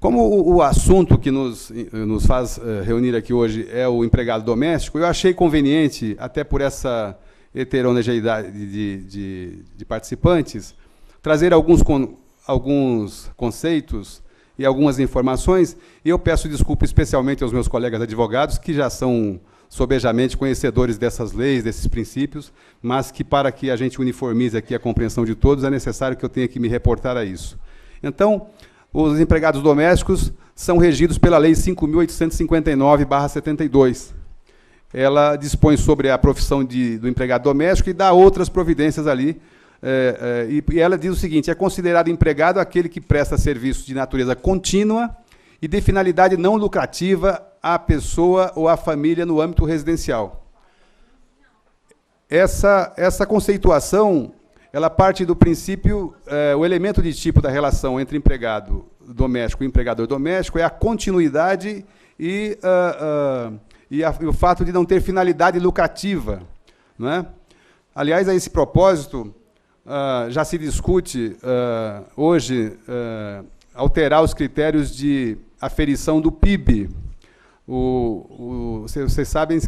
Como o assunto que nos faz reunir aqui hoje é o empregado doméstico, eu achei conveniente, até por essa heterogeneidade de participantes, trazer alguns conceitos e algumas informações, e eu peço desculpa especialmente aos meus colegas advogados, que já são sobejamente conhecedores dessas leis, desses princípios, mas que, para que a gente uniformize aqui a compreensão de todos, é necessário que eu tenha que me reportar a isso. Então, os empregados domésticos são regidos pela Lei 5.859/72. Ela dispõe sobre a profissão do empregado doméstico e dá outras providências ali. E ela diz o seguinte: é considerado empregado aquele que presta serviço de natureza contínua e de finalidade não lucrativa à pessoa ou à família no âmbito residencial. Essa conceituação, ela parte do princípio, o elemento de tipo da relação entre empregado doméstico e empregador doméstico é a continuidade e o fato de não ter finalidade lucrativa, não é? Aliás, a esse propósito, já se discute hoje alterar os critérios de aferição do PIB. Vocês sabem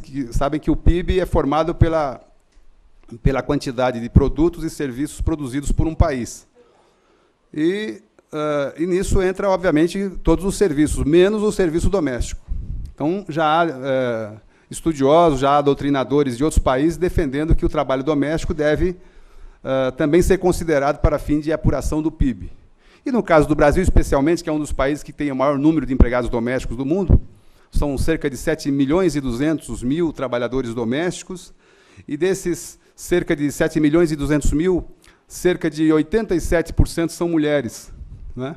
que o PIB é formado pela quantidade de produtos e serviços produzidos por um país. E nisso entra, obviamente, todos os serviços, menos o serviço doméstico. Então, já há estudiosos, já há doutrinadores de outros países defendendo que o trabalho doméstico deve também ser considerado para fim de apuração do PIB. E, no caso do Brasil, especialmente, que é um dos países que tem o maior número de empregados domésticos do mundo, são cerca de 7.200.000 trabalhadores domésticos, e desses cerca de 7.200.000, cerca de 87% são mulheres, né?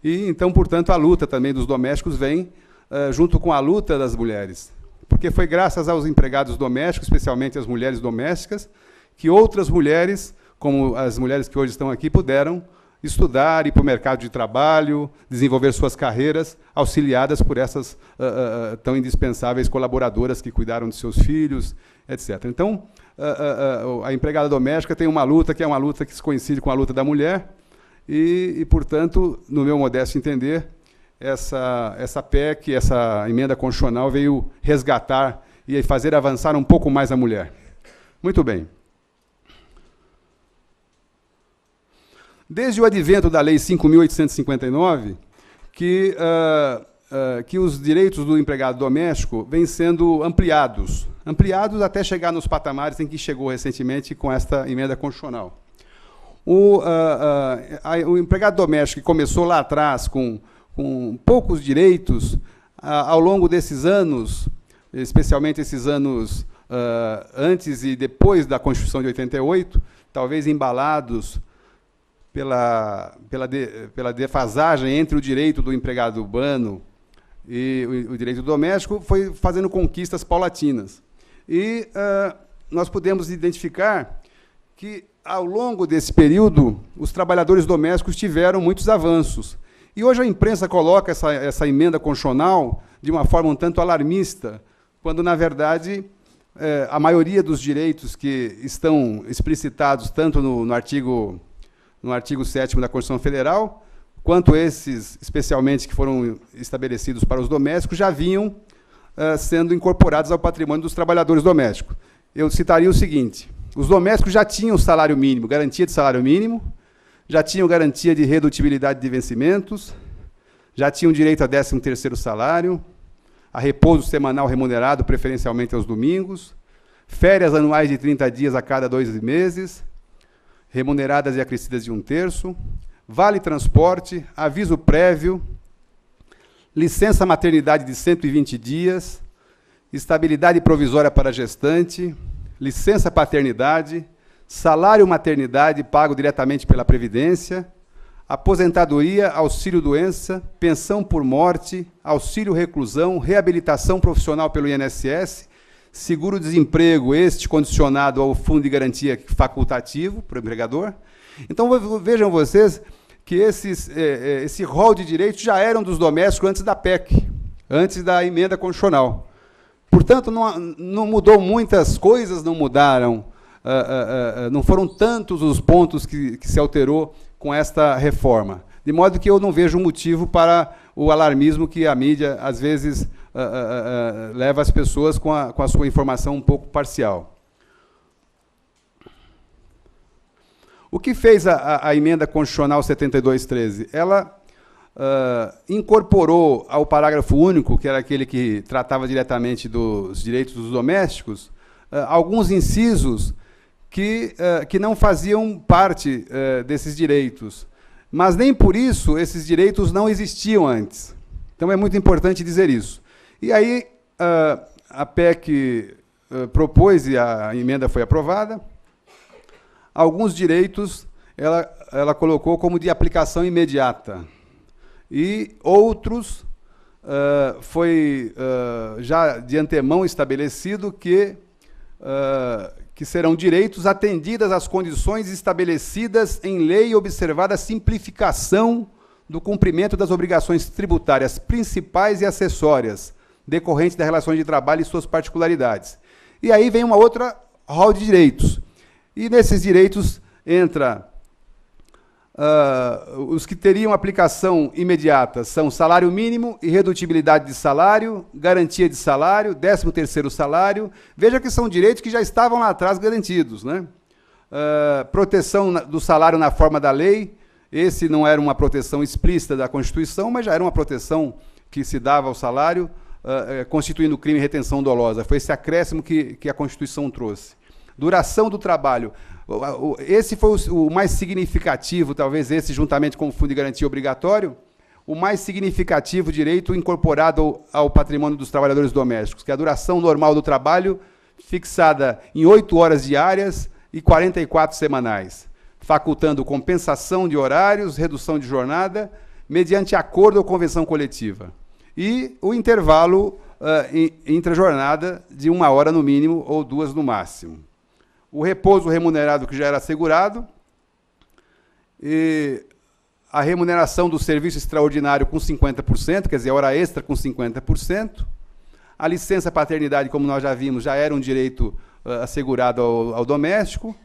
E, então, portanto, a luta também dos domésticos vem junto com a luta das mulheres, porque foi graças aos empregados domésticos, especialmente as mulheres domésticas, que outras mulheres, como as mulheres que hoje estão aqui, puderam estudar, ir para o mercado de trabalho, desenvolver suas carreiras, auxiliadas por essas tão indispensáveis colaboradoras que cuidaram de seus filhos, etc. Então, a empregada doméstica tem uma luta que é uma luta que se coincide com a luta da mulher e, portanto, no meu modesto entender, essa PEC, essa emenda constitucional veio resgatar e fazer avançar um pouco mais a mulher. Muito bem. Desde o advento da Lei 5.859, que os direitos do empregado doméstico vêm sendo ampliados até chegar nos patamares em que chegou recentemente com esta emenda constitucional. O empregado doméstico que começou lá atrás com poucos direitos, ao longo desses anos, especialmente esses anos antes e depois da Constituição de 88, talvez embalados pela defasagem entre o direito do empregado urbano e o direito doméstico, foi fazendo conquistas paulatinas. E nós podemos identificar que, ao longo desse período, os trabalhadores domésticos tiveram muitos avanços. E hoje a imprensa coloca essa emenda constitucional de uma forma um tanto alarmista, quando, na verdade, a maioria dos direitos que estão explicitados tanto no artigo 7º da Constituição Federal, quanto esses, especialmente, que foram estabelecidos para os domésticos, já vinham sendo incorporados ao patrimônio dos trabalhadores domésticos. Eu citaria o seguinte: os domésticos já tinham salário mínimo, garantia de salário mínimo, já tinham garantia de redutibilidade de vencimentos, já tinham direito a 13º salário, a repouso semanal remunerado, preferencialmente aos domingos, férias anuais de 30 dias a cada 2 meses, remuneradas e acrescidas de 1/3, vale transporte, aviso prévio, licença maternidade de 120 dias, estabilidade provisória para gestante, licença paternidade, salário maternidade pago diretamente pela Previdência, aposentadoria, auxílio-doença, pensão por morte, auxílio-reclusão, reabilitação profissional pelo INSS, seguro-desemprego, este condicionado ao fundo de garantia facultativo para o empregador. Então, vejam vocês que esse rol de direitos já eram dos domésticos antes da PEC, antes da emenda constitucional. Portanto, não mudou muitas coisas, não mudaram, não foram tantos os pontos que se alterou com esta reforma. De modo que eu não vejo motivo para o alarmismo que a mídia, às vezes, leva as pessoas com a sua informação um pouco parcial. O que fez a emenda constitucional 7213? Ela incorporou ao parágrafo único, que era aquele que tratava diretamente dos direitos dos domésticos, alguns incisos que não faziam parte desses direitos. Mas nem por isso esses direitos não existiam antes. Então é muito importante dizer isso. E aí a PEC propôs, e a emenda foi aprovada, alguns direitos ela colocou como de aplicação imediata. E outros foi já de antemão estabelecido que serão direitos atendidas às condições estabelecidas em lei e observada a simplificação do cumprimento das obrigações tributárias principais e acessórias decorrentes das relações de trabalho e suas particularidades. E aí vem uma outra rol de direitos. E nesses direitos entra os que teriam aplicação imediata são salário mínimo, irredutibilidade de salário, garantia de salário, 13º salário. Veja que são direitos que já estavam lá atrás garantidos, né? Proteção do salário na forma da lei. Esse não era uma proteção explícita da Constituição, mas já era uma proteção que se dava ao salário, constituindo crime e retenção dolosa. Foi esse acréscimo que a Constituição trouxe. Duração do trabalho. Esse foi o mais significativo, talvez esse, juntamente com o Fundo de Garantia Obrigatório, o mais significativo direito incorporado ao patrimônio dos trabalhadores domésticos, que é a duração normal do trabalho, fixada em 8 horas diárias e 44 semanais, facultando compensação de horários, redução de jornada, mediante acordo ou convenção coletiva. E o intervalo intrajornada de 1 hora no mínimo ou 2 no máximo. O repouso remunerado que já era assegurado, e a remuneração do serviço extraordinário com 50%, quer dizer, a hora extra com 50%, a licença paternidade, como nós já vimos, já era um direito assegurado ao doméstico,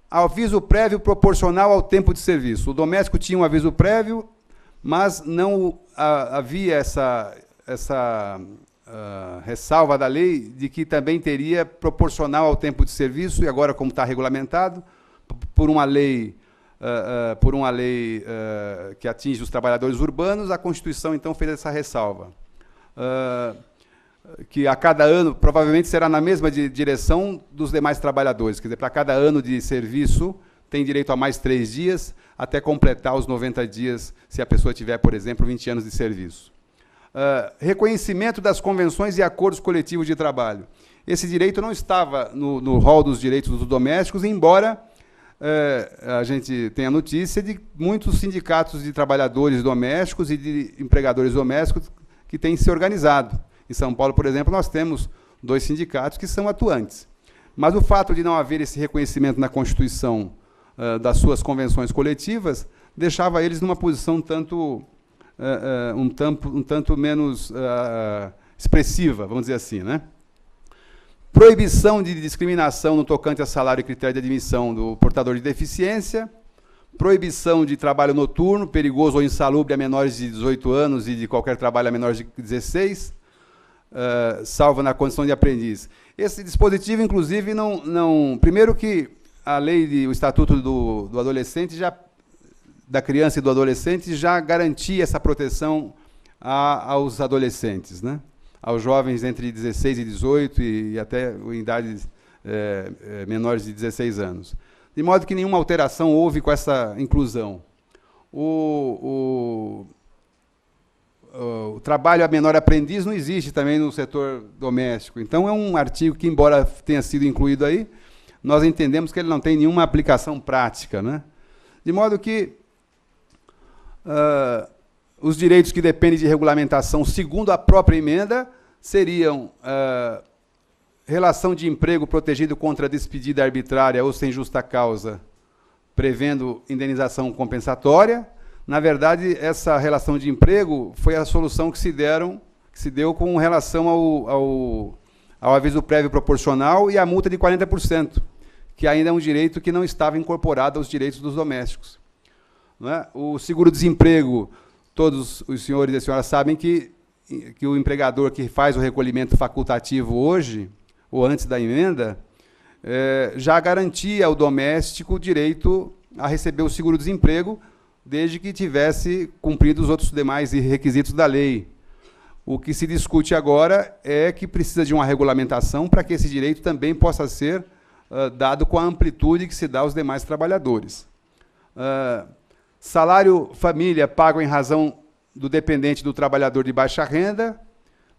aviso prévio proporcional ao tempo de serviço. O doméstico tinha um aviso prévio, mas não havia essa ressalva da lei de que também teria proporcional ao tempo de serviço, e agora, como está regulamentado, por uma lei que atinge os trabalhadores urbanos, a Constituição, então, fez essa ressalva. Que a cada ano, provavelmente será na mesma direção dos demais trabalhadores, quer dizer, para cada ano de serviço, tem direito a mais 3 dias, até completar os 90 dias, se a pessoa tiver, por exemplo, 20 anos de serviço. Reconhecimento das convenções e acordos coletivos de trabalho. Esse direito não estava no rol dos direitos dos domésticos, embora a gente tenha notícia de muitos sindicatos de trabalhadores domésticos e de empregadores domésticos que têm se organizado. Em São Paulo, por exemplo, nós temos 2 sindicatos que são atuantes. Mas o fato de não haver esse reconhecimento na Constituição das suas convenções coletivas deixava eles numa posição um tanto menos expressiva, vamos dizer assim, né? Proibição de discriminação no tocante a salário e critério de admissão do portador de deficiência, proibição de trabalho noturno, perigoso ou insalubre a menores de 18 anos e de qualquer trabalho a menores de 16, salvo na condição de aprendiz. Esse dispositivo, inclusive, primeiro que a lei, o Estatuto do Adolescente, da criança e do adolescente, já garantia essa proteção aos adolescentes, né? Aos jovens entre 16 e 18 e até em idades menores de 16 anos. De modo que nenhuma alteração houve com essa inclusão. O trabalho a menor aprendiz não existe também no setor doméstico. Então, é um artigo que, embora tenha sido incluído aí, nós entendemos que ele não tem nenhuma aplicação prática, né? De modo que os direitos que dependem de regulamentação, segundo a própria emenda, seriam relação de emprego protegido contra despedida arbitrária ou sem justa causa, prevendo indenização compensatória. Na verdade, essa relação de emprego foi a solução que se deu com relação ao aviso prévio proporcional e à multa de 40%, que ainda é um direito que não estava incorporado aos direitos dos domésticos. Não é? O seguro-desemprego todos os senhores e as senhoras sabem que o empregador que faz o recolhimento facultativo hoje, ou antes da emenda, já garantia ao doméstico o direito a receber o seguro-desemprego, desde que tivesse cumprido os outros demais requisitos da lei. O que se discute agora é que precisa de uma regulamentação para que esse direito também possa ser dado com a amplitude que se dá aos demais trabalhadores. Salário família pago em razão do dependente do trabalhador de baixa renda,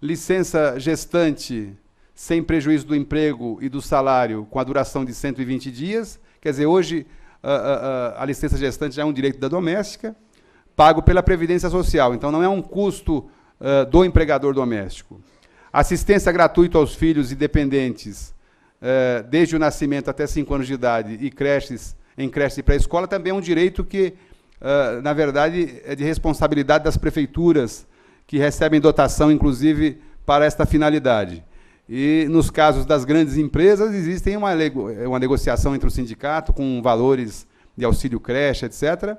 licença gestante sem prejuízo do emprego e do salário com a duração de 120 dias, quer dizer, hoje a licença gestante já é um direito da doméstica, pago pela Previdência Social, então não é um custo do empregador doméstico. Assistência gratuita aos filhos e dependentes, desde o nascimento até 5 anos de idade, e em creches e pré-escola, também é um direito que, na verdade, é de responsabilidade das prefeituras, que recebem dotação, inclusive, para esta finalidade. E, nos casos das grandes empresas, existe uma negociação entre o sindicato, com valores de auxílio creche, etc.,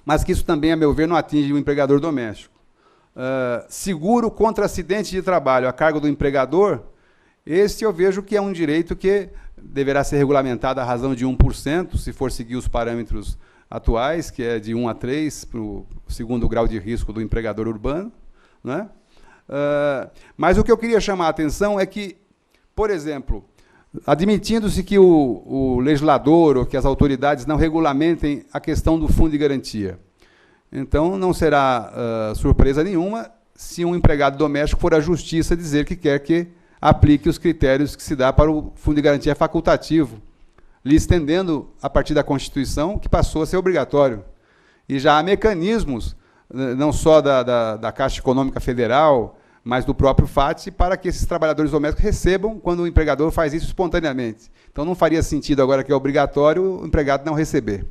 mas que isso também, a meu ver, não atinge o empregador doméstico. Seguro contra acidente de trabalho a cargo do empregador, este eu vejo que é um direito que deverá ser regulamentado à razão de 1%, se for seguir os parâmetros atuais, que é de 1 a 3, para o segundo grau de risco do empregador urbano, né? Mas o que eu queria chamar a atenção é que, por exemplo, admitindo-se que o legislador ou que as autoridades não regulamentem a questão do fundo de garantia, então não será surpresa nenhuma se um empregado doméstico for à justiça dizer que quer que aplique os critérios que se dá para o fundo de garantia facultativo, lhe estendendo, a partir da Constituição, que passou a ser obrigatório. E já há mecanismos, não só da Caixa Econômica Federal, mas do próprio FAT, para que esses trabalhadores domésticos recebam quando o empregador faz isso espontaneamente. Então, não faria sentido, agora que é obrigatório, o empregado não receber.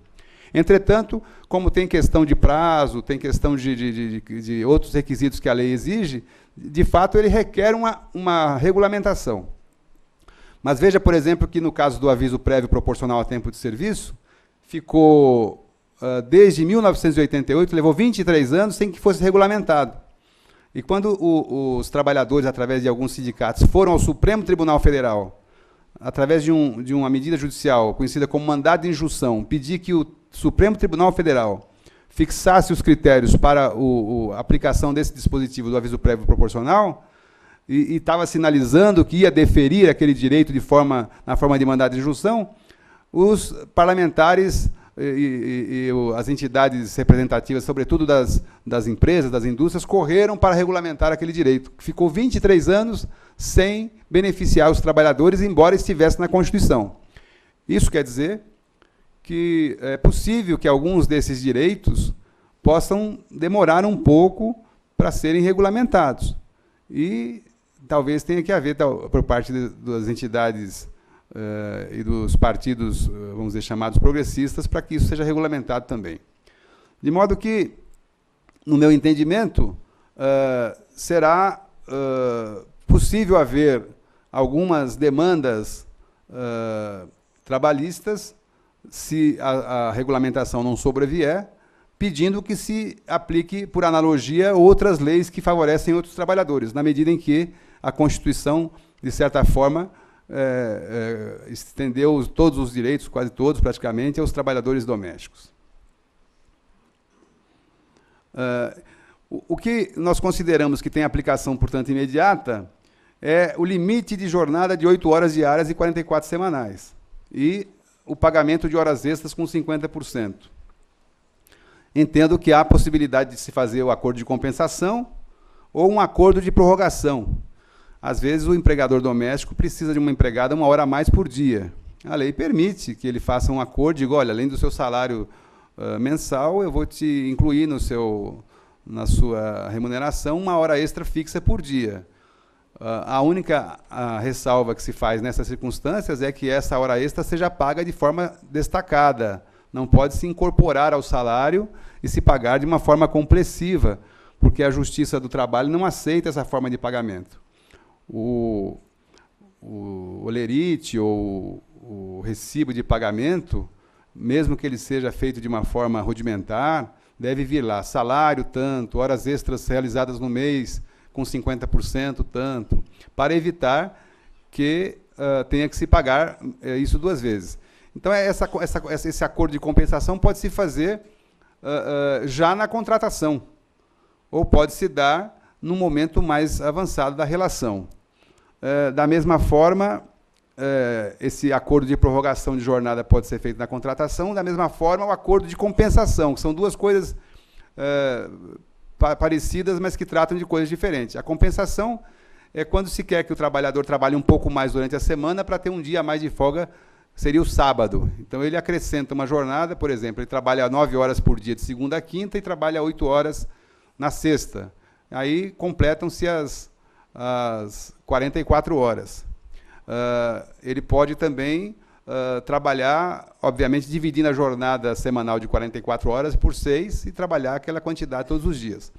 Entretanto, como tem questão de prazo, tem questão de outros requisitos que a lei exige, de fato, ele requer uma regulamentação. Mas veja, por exemplo, que no caso do aviso prévio proporcional a tempo de serviço, ficou, desde 1988, levou 23 anos sem que fosse regulamentado. E quando os trabalhadores, através de alguns sindicatos, foram ao Supremo Tribunal Federal, através de uma medida judicial conhecida como mandado de injunção, pedir que o Supremo Tribunal Federal fixasse os critérios para a aplicação desse dispositivo do aviso prévio proporcional, e estava sinalizando que ia deferir aquele direito na forma de mandado de injunção, os parlamentares e as entidades representativas, sobretudo das empresas, das indústrias, correram para regulamentar aquele direito, que ficou 23 anos sem beneficiar os trabalhadores, embora estivesse na Constituição. Isso quer dizer que é possível que alguns desses direitos possam demorar um pouco para serem regulamentados. E talvez tenha que haver, por parte das entidades e dos partidos, vamos dizer, chamados progressistas, para que isso seja regulamentado também. De modo que, no meu entendimento, será possível haver algumas demandas trabalhistas, se a regulamentação não sobrevier, pedindo que se aplique, por analogia, outras leis que favorecem outros trabalhadores, na medida em que a Constituição, de certa forma, estendeu todos os direitos, quase todos, praticamente, aos trabalhadores domésticos. O que nós consideramos que tem aplicação, portanto, imediata, é o limite de jornada de 8 horas diárias e 44 semanais, e o pagamento de horas extras com 50%. Entendo que há a possibilidade de se fazer o acordo de compensação ou um acordo de prorrogação. Às vezes, o empregador doméstico precisa de uma empregada 1 hora a mais por dia. A lei permite que ele faça um acordo, diga, olha, além do seu salário mensal, eu vou te incluir na sua remuneração 1 hora extra fixa por dia. A única ressalva que se faz nessas circunstâncias é que essa hora extra seja paga de forma destacada. Não pode se incorporar ao salário e se pagar de uma forma compressiva, porque a Justiça do Trabalho não aceita essa forma de pagamento. O olerite ou o recibo de pagamento, mesmo que ele seja feito de uma forma rudimentar, deve vir lá, salário tanto, horas extras realizadas no mês com 50% tanto, para evitar que tenha que se pagar isso 2 vezes. Então, esse acordo de compensação pode se fazer já na contratação, ou pode se dar num momento mais avançado da relação. Da mesma forma, esse acordo de prorrogação de jornada pode ser feito na contratação, da mesma forma o acordo de compensação, que são 2 coisas parecidas, mas que tratam de coisas diferentes. A compensação é quando se quer que o trabalhador trabalhe um pouco mais durante a semana para ter um dia a mais de folga, seria o sábado. Então, ele acrescenta uma jornada, por exemplo, ele trabalha 9 horas por dia de segunda a quinta e trabalha 8 horas na sexta. Aí completam-se as 44 horas. Ele pode também trabalhar, obviamente, dividindo a jornada semanal de 44 horas por 6 e trabalhar aquela quantidade todos os dias.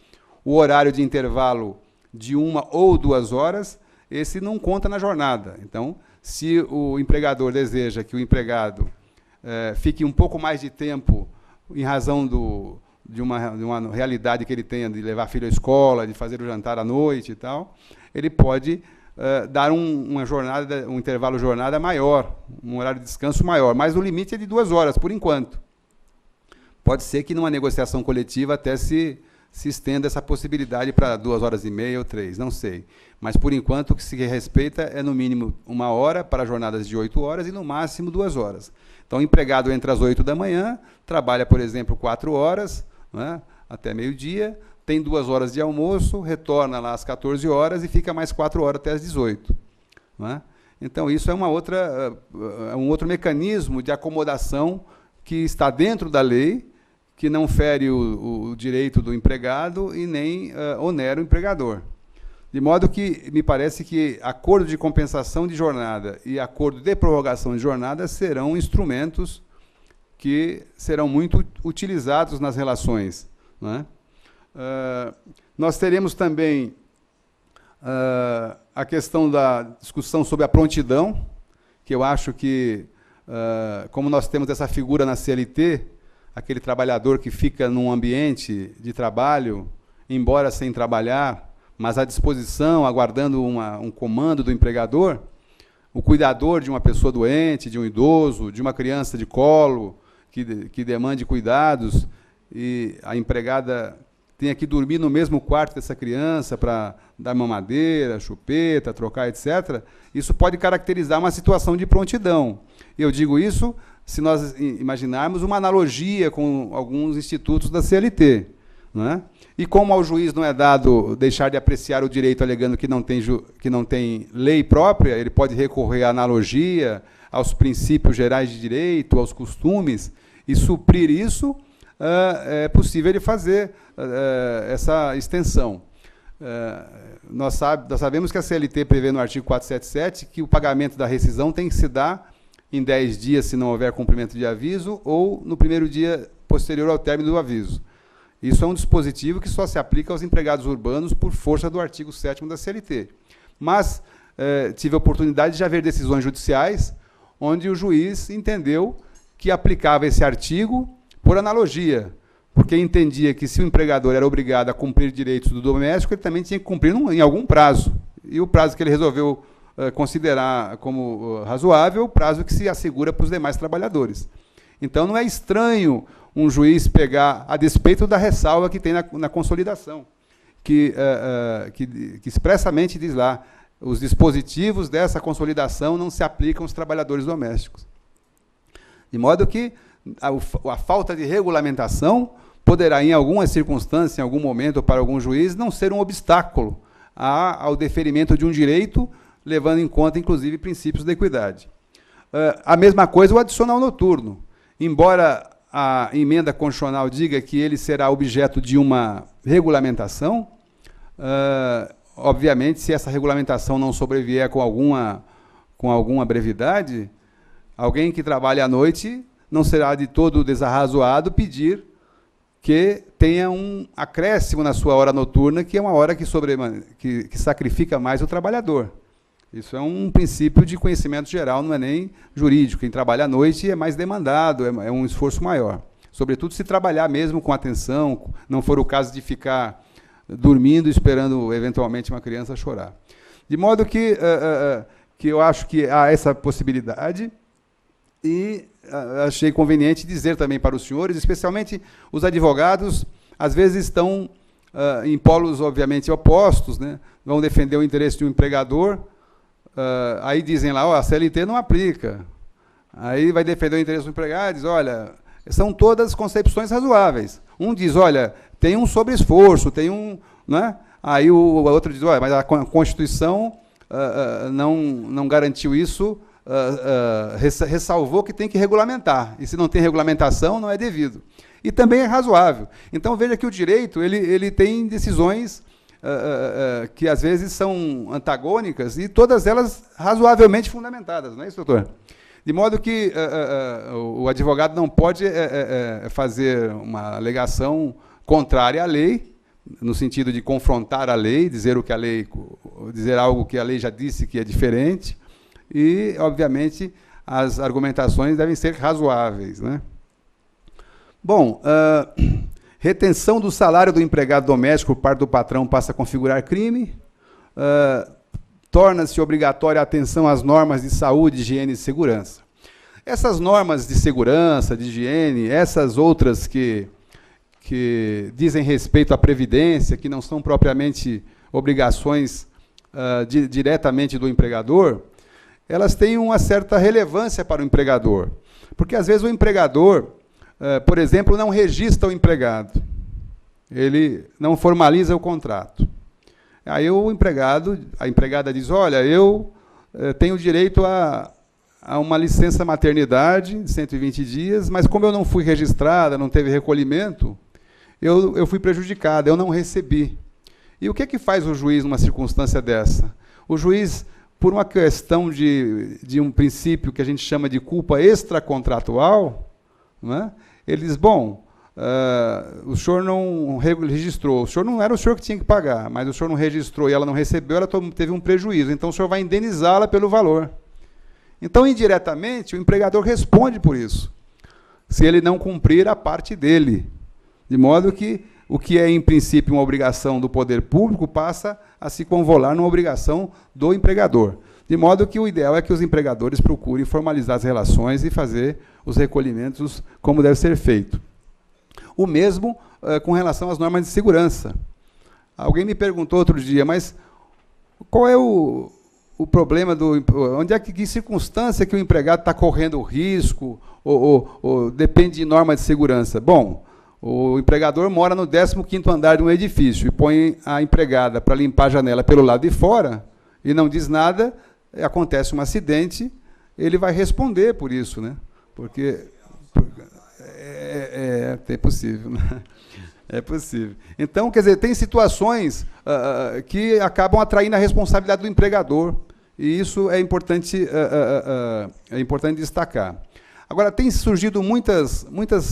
O horário de intervalo de 1 ou 2 horas, esse não conta na jornada. Então, se o empregador deseja que o empregado fique um pouco mais de tempo em razão de uma realidade que ele tenha de levar filho à escola, de fazer o jantar à noite e tal, ele pode dar um intervalo jornada maior, um horário de descanso maior, mas o limite é de 2 horas, por enquanto. Pode ser que numa negociação coletiva até se estenda essa possibilidade para 2 horas e meia ou 3, não sei. Mas, por enquanto, o que se respeita é, no mínimo, 1 hora para jornadas de 8 horas e, no máximo, 2 horas. Então, o empregado entra às 8 da manhã, trabalha, por exemplo, 4 horas, né, até meio-dia, tem 2 horas de almoço, retorna lá às 14 horas e fica mais 4 horas até às 18. Né? Então, isso é um outro mecanismo de acomodação que está dentro da lei, que não fere o direito do empregado e nem onera o empregador. De modo que, me parece que acordo de compensação de jornada e acordo de prorrogação de jornada serão instrumentos que serão muito utilizados nas relações. Né? Nós teremos também a questão da discussão sobre a prontidão, que eu acho que, como nós temos essa figura na CLT, aquele trabalhador que fica num ambiente de trabalho, embora sem trabalhar, mas à disposição, aguardando um comando do empregador, o cuidador de uma pessoa doente, de um idoso, de uma criança de colo, que demande cuidados, e a empregada tenha que dormir no mesmo quarto dessa criança para dar mamadeira, chupeta, trocar, etc., isso pode caracterizar uma situação de prontidão. Eu digo isso se nós imaginarmos uma analogia com alguns institutos da CLT. Não é? E como ao juiz não é dado deixar de apreciar o direito alegando que não tem lei própria, ele pode recorrer à analogia, aos princípios gerais de direito, aos costumes, e suprir isso, é possível ele fazer essa extensão. Nós sabemos que a CLT prevê no artigo 477 que o pagamento da rescisão tem que se dar em 10 dias, se não houver cumprimento de aviso, ou no primeiro dia posterior ao término do aviso. Isso é um dispositivo que só se aplica aos empregados urbanos por força do artigo 7º da CLT. Mas tive a oportunidade de haver decisões judiciais onde o juiz entendeu que aplicava esse artigo por analogia, porque entendia que se o empregador era obrigado a cumprir direitos do doméstico, ele também tinha que cumprir em algum prazo. E o prazo que ele resolveu considerar como razoável, o prazo que se assegura para os demais trabalhadores. Então, não é estranho um juiz pegar, a despeito da ressalva que tem na consolidação, que expressamente diz lá, os dispositivos dessa consolidação não se aplicam aos trabalhadores domésticos. De modo que a falta de regulamentação poderá, em alguma circunstância, em algum momento, para algum juiz, não ser um obstáculo ao deferimento de um direito, levando em conta, inclusive, princípios da equidade. A mesma coisa o adicional noturno. Embora a emenda constitucional diga que ele será objeto de uma regulamentação, obviamente, se essa regulamentação não sobrevier com alguma brevidade, alguém que trabalha à noite não será de todo desarrazoado pedir que tenha um acréscimo na sua hora noturna, que é uma hora que sacrifica mais o trabalhador. Isso é um princípio de conhecimento geral, não é nem jurídico. Quem trabalha à noite é mais demandado, é um esforço maior. sobretudo se trabalhar mesmo com atenção, não for o caso de ficar dormindo, esperando, eventualmente, uma criança chorar. De modo que eu acho que há essa possibilidade, e achei conveniente dizer também para os senhores, especialmente os advogados, às vezes estão em polos, obviamente, opostos, né? Vão defender o interesse de um empregador, aí dizem lá, a CLT não aplica. Aí vai defender o interesse do empregado, diz, olha, são todas concepções razoáveis. Um diz, olha, tem um sobre-esforço, tem um... Né? Aí o outro diz, olha, mas a Constituição não garantiu isso, ressalvou que tem que regulamentar. E se não tem regulamentação, não é devido. E também é razoável. Então, veja que o direito ele tem decisões que, às vezes, são antagônicas, e todas elas razoavelmente fundamentadas. Não é isso, doutor? De modo que o advogado não pode fazer uma alegação contrária à lei, no sentido de confrontar a lei, dizer algo que a lei já disse que é diferente, e, obviamente, as argumentações devem ser razoáveis, né? Bom, retenção do salário do empregado doméstico por parte do patrão passa a configurar crime. Torna-se obrigatória a atenção às normas de saúde, higiene e segurança. Essas normas de segurança, de higiene, essas outras que dizem respeito à previdência, que não são propriamente obrigações diretamente do empregador, elas têm uma certa relevância para o empregador. Porque, às vezes, o empregador, por exemplo, não registra o empregado. Ele não formaliza o contrato. Aí a empregada diz, olha, eu tenho direito a uma licença maternidade de 120 dias, mas como eu não fui registrada, não teve recolhimento, eu fui prejudicada, eu não recebi. E o que é que faz o juiz numa circunstância dessa? O juiz, por uma questão de um princípio que a gente chama de culpa extracontratual, né, ele diz, bom, o senhor não registrou, o senhor não era o senhor que tinha que pagar, mas o senhor não registrou e ela não recebeu, ela teve um prejuízo, então o senhor vai indenizá-la pelo valor. Então, indiretamente, o empregador responde por isso, se ele não cumprir a parte dele. De modo que o que é, em princípio, uma obrigação do poder público passa a se convolar numa obrigação do empregador. De modo que o ideal é que os empregadores procurem formalizar as relações e fazer os recolhimentos como deve ser feito. O mesmo com relação às normas de segurança. Alguém me perguntou outro dia, mas qual é o problema que circunstância que o empregado está correndo risco, ou depende de norma de segurança? Bom, o empregador mora no 15º andar de um edifício e põe a empregada para limpar a janela pelo lado de fora e não diz nada, acontece um acidente, ele vai responder por isso, né? Porque é possível, né? É possível. Então, quer dizer, tem situações que acabam atraindo a responsabilidade do empregador, e isso é importante destacar. Agora, tem surgido muitas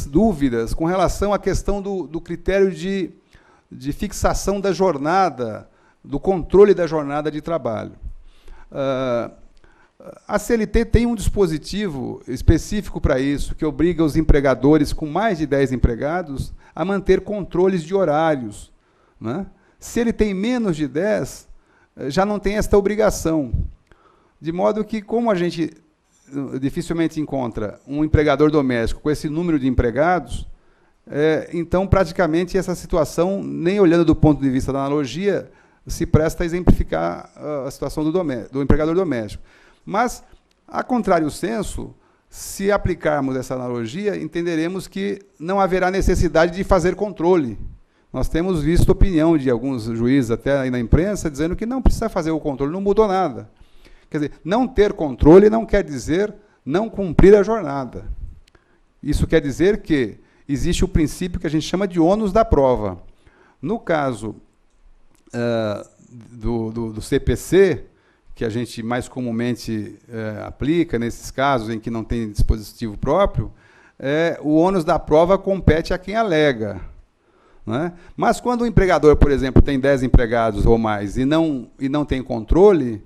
dúvidas com relação à questão do critério de fixação da jornada, do controle da jornada de trabalho. A CLT tem um dispositivo específico para isso, que obriga os empregadores com mais de 10 empregados a manter controles de horários, né? Se ele tem menos de 10, já não tem esta obrigação. De modo que, como a gente dificilmente encontra um empregador doméstico com esse número de empregados, então, praticamente, essa situação, nem olhando do ponto de vista da analogia, se presta a exemplificar a situação do empregador doméstico. Mas, a contrário senso, se aplicarmos essa analogia, entenderemos que não haverá necessidade de fazer controle. Nós temos visto opinião de alguns juízes, até aí na imprensa, dizendo que não precisa fazer o controle, não mudou nada. Quer dizer, não ter controle não quer dizer não cumprir a jornada. Isso quer dizer que existe o princípio que a gente chama de ônus da prova. No caso do CPC, que a gente mais comumente aplica nesses casos em que não tem dispositivo próprio, o ônus da prova compete a quem alega, né? Mas quando o empregador, por exemplo, tem 10 empregados ou mais e não tem controle,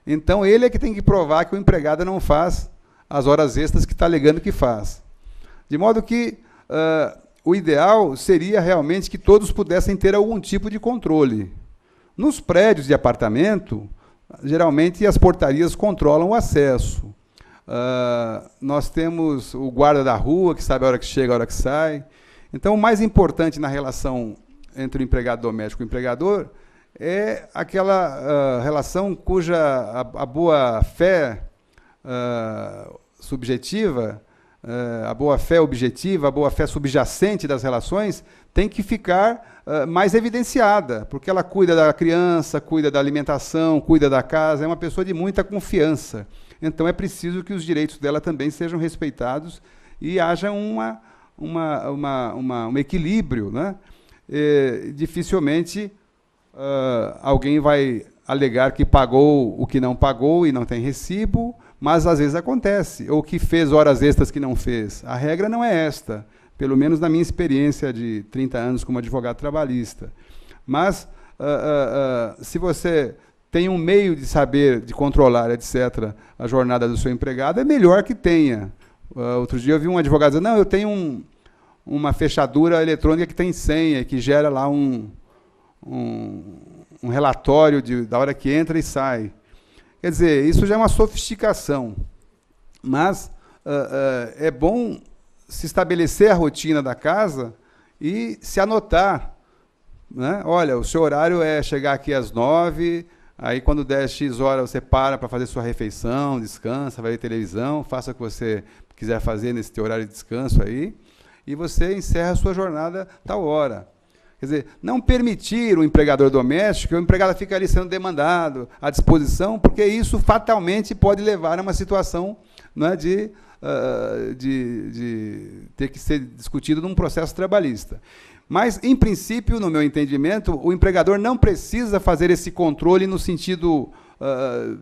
então ele é que tem que provar que o empregado não faz as horas extras que está alegando que faz. De modo que o ideal seria realmente que todos pudessem ter algum tipo de controle. Nos prédios de apartamento, geralmente as portarias controlam o acesso. Nós temos o guarda da rua, que sabe a hora que chega, a hora que sai. Então, o mais importante na relação entre o empregado doméstico e o empregador é aquela relação cuja a boa-fé subjetiva, a boa-fé objetiva, a boa-fé subjacente das relações tem que ficar mais evidenciada, porque ela cuida da criança, cuida da alimentação, cuida da casa, é uma pessoa de muita confiança. Então, é preciso que os direitos dela também sejam respeitados e haja um equilíbrio, né? Dificilmente alguém vai alegar que pagou o que não pagou e não tem recibo, mas às vezes acontece, ou que fez horas extras que não fez. A regra não é esta, pelo menos na minha experiência de 30 anos como advogado trabalhista. Mas, se você tem um meio de saber, de controlar, etc., a jornada do seu empregado, é melhor que tenha. Outro dia eu vi um advogado dizendo, não, eu tenho uma fechadura eletrônica que tem senha, que gera lá um relatório da hora que entra e sai. Quer dizer, isso já é uma sofisticação. Mas é bom se estabelecer a rotina da casa e se anotar. Né? Olha, o seu horário é chegar aqui às 9h, aí quando der X horas você para fazer sua refeição, descansa, vai ver televisão, faça o que você quiser fazer nesse teu horário de descanso aí, e você encerra a sua jornada tal hora. Quer dizer, não permitir o empregador doméstico, o empregado fica ali sendo demandado, à disposição, porque isso fatalmente pode levar a uma situação, né, de ter que ser discutido num processo trabalhista. Mas, em princípio, no meu entendimento, o empregador não precisa fazer esse controle no sentido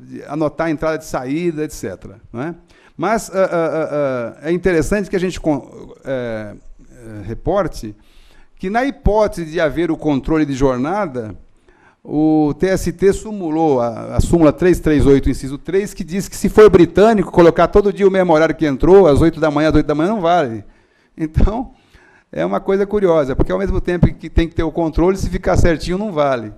de anotar a entrada e saída, etc. Não é? Mas é interessante que a gente reporte que, na hipótese de haver o controle de jornada, o TST sumulou a súmula 338, inciso 3, que diz que, se for britânico, colocar todo dia o mesmo horário que entrou, às 8 da manhã, às 8 da manhã, não vale. Então, é uma coisa curiosa, porque, ao mesmo tempo que tem que ter o controle, se ficar certinho, não vale.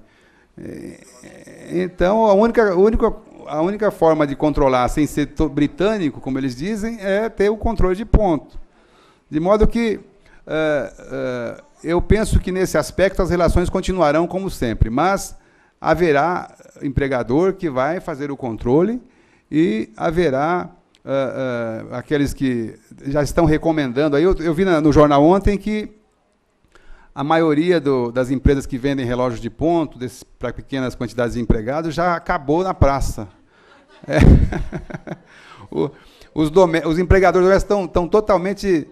Então, a única forma de controlar sem ser britânico, como eles dizem, é ter o controle de ponto. De modo que eu penso que, nesse aspecto, as relações continuarão como sempre, mas haverá empregador que vai fazer o controle e haverá aqueles que já estão recomendando. Aí eu vi no jornal ontem que a maioria das empresas que vendem relógios de ponto para pequenas quantidades de empregados já acabou na praça. Os empregadores estão totalmente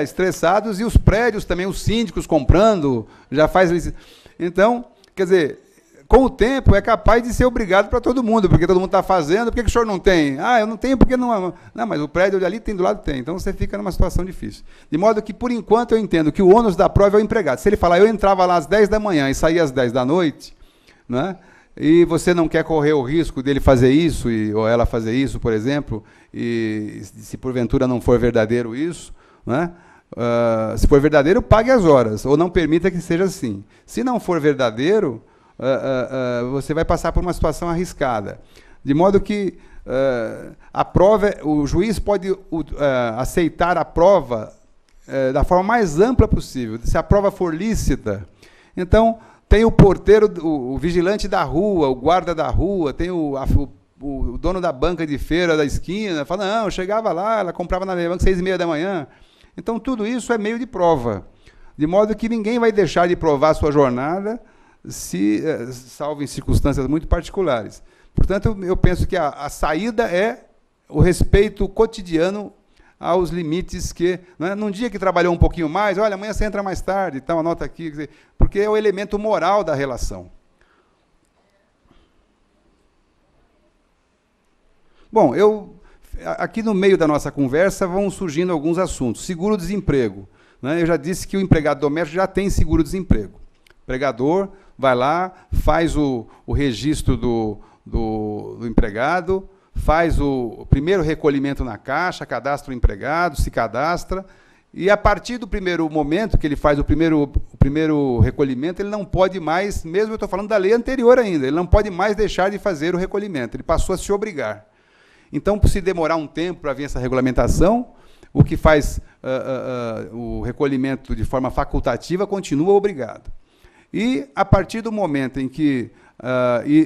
estressados, e os prédios também, os síndicos comprando, já faz. Então, quer dizer, com o tempo é capaz de ser obrigado para todo mundo, porque todo mundo está fazendo, por que o senhor não tem? Ah, eu não tenho porque não. Não, mas o prédio ali tem, do lado tem. Então você fica numa situação difícil. De modo que, por enquanto, eu entendo que o ônus da prova é o empregado. Se ele falar, eu entrava lá às 10 da manhã e saía às 10 da noite, né? E você não quer correr o risco dele fazer isso, ou ela fazer isso, por exemplo, e se porventura não for verdadeiro isso, né? Se for verdadeiro, pague as horas, ou não permita que seja assim. Se não for verdadeiro, você vai passar por uma situação arriscada. De modo que a prova, o juiz pode aceitar a prova da forma mais ampla possível. Se a prova for lícita, então tem o porteiro, o vigilante da rua, o guarda da rua, tem o dono da banca de feira da esquina, fala, não, eu chegava lá, ela comprava na minha banca 6h30 da manhã. Então, tudo isso é meio de prova. De modo que ninguém vai deixar de provar a sua jornada, salvo em circunstâncias muito particulares. Portanto, eu penso que a saída é o respeito cotidiano aos limites que... Né, num dia que trabalhou um pouquinho mais, olha, amanhã você entra mais tarde, então anota aqui, porque é o elemento moral da relação. Bom, aqui no meio da nossa conversa vão surgindo alguns assuntos. Seguro-desemprego. Né, eu já disse que o empregado doméstico já tem seguro-desemprego. O empregador vai lá, faz o registro do empregado, faz o primeiro recolhimento na caixa, cadastra o empregado, se cadastra, E, a partir do primeiro momento que ele faz o primeiro recolhimento, ele não pode mais, mesmo eu estou falando da lei anterior ainda, ele não pode mais deixar de fazer o recolhimento, ele passou a se obrigar. Então, se demorar um tempo para vir essa regulamentação, o que faz o recolhimento de forma facultativa continua obrigado. E, a partir do momento em que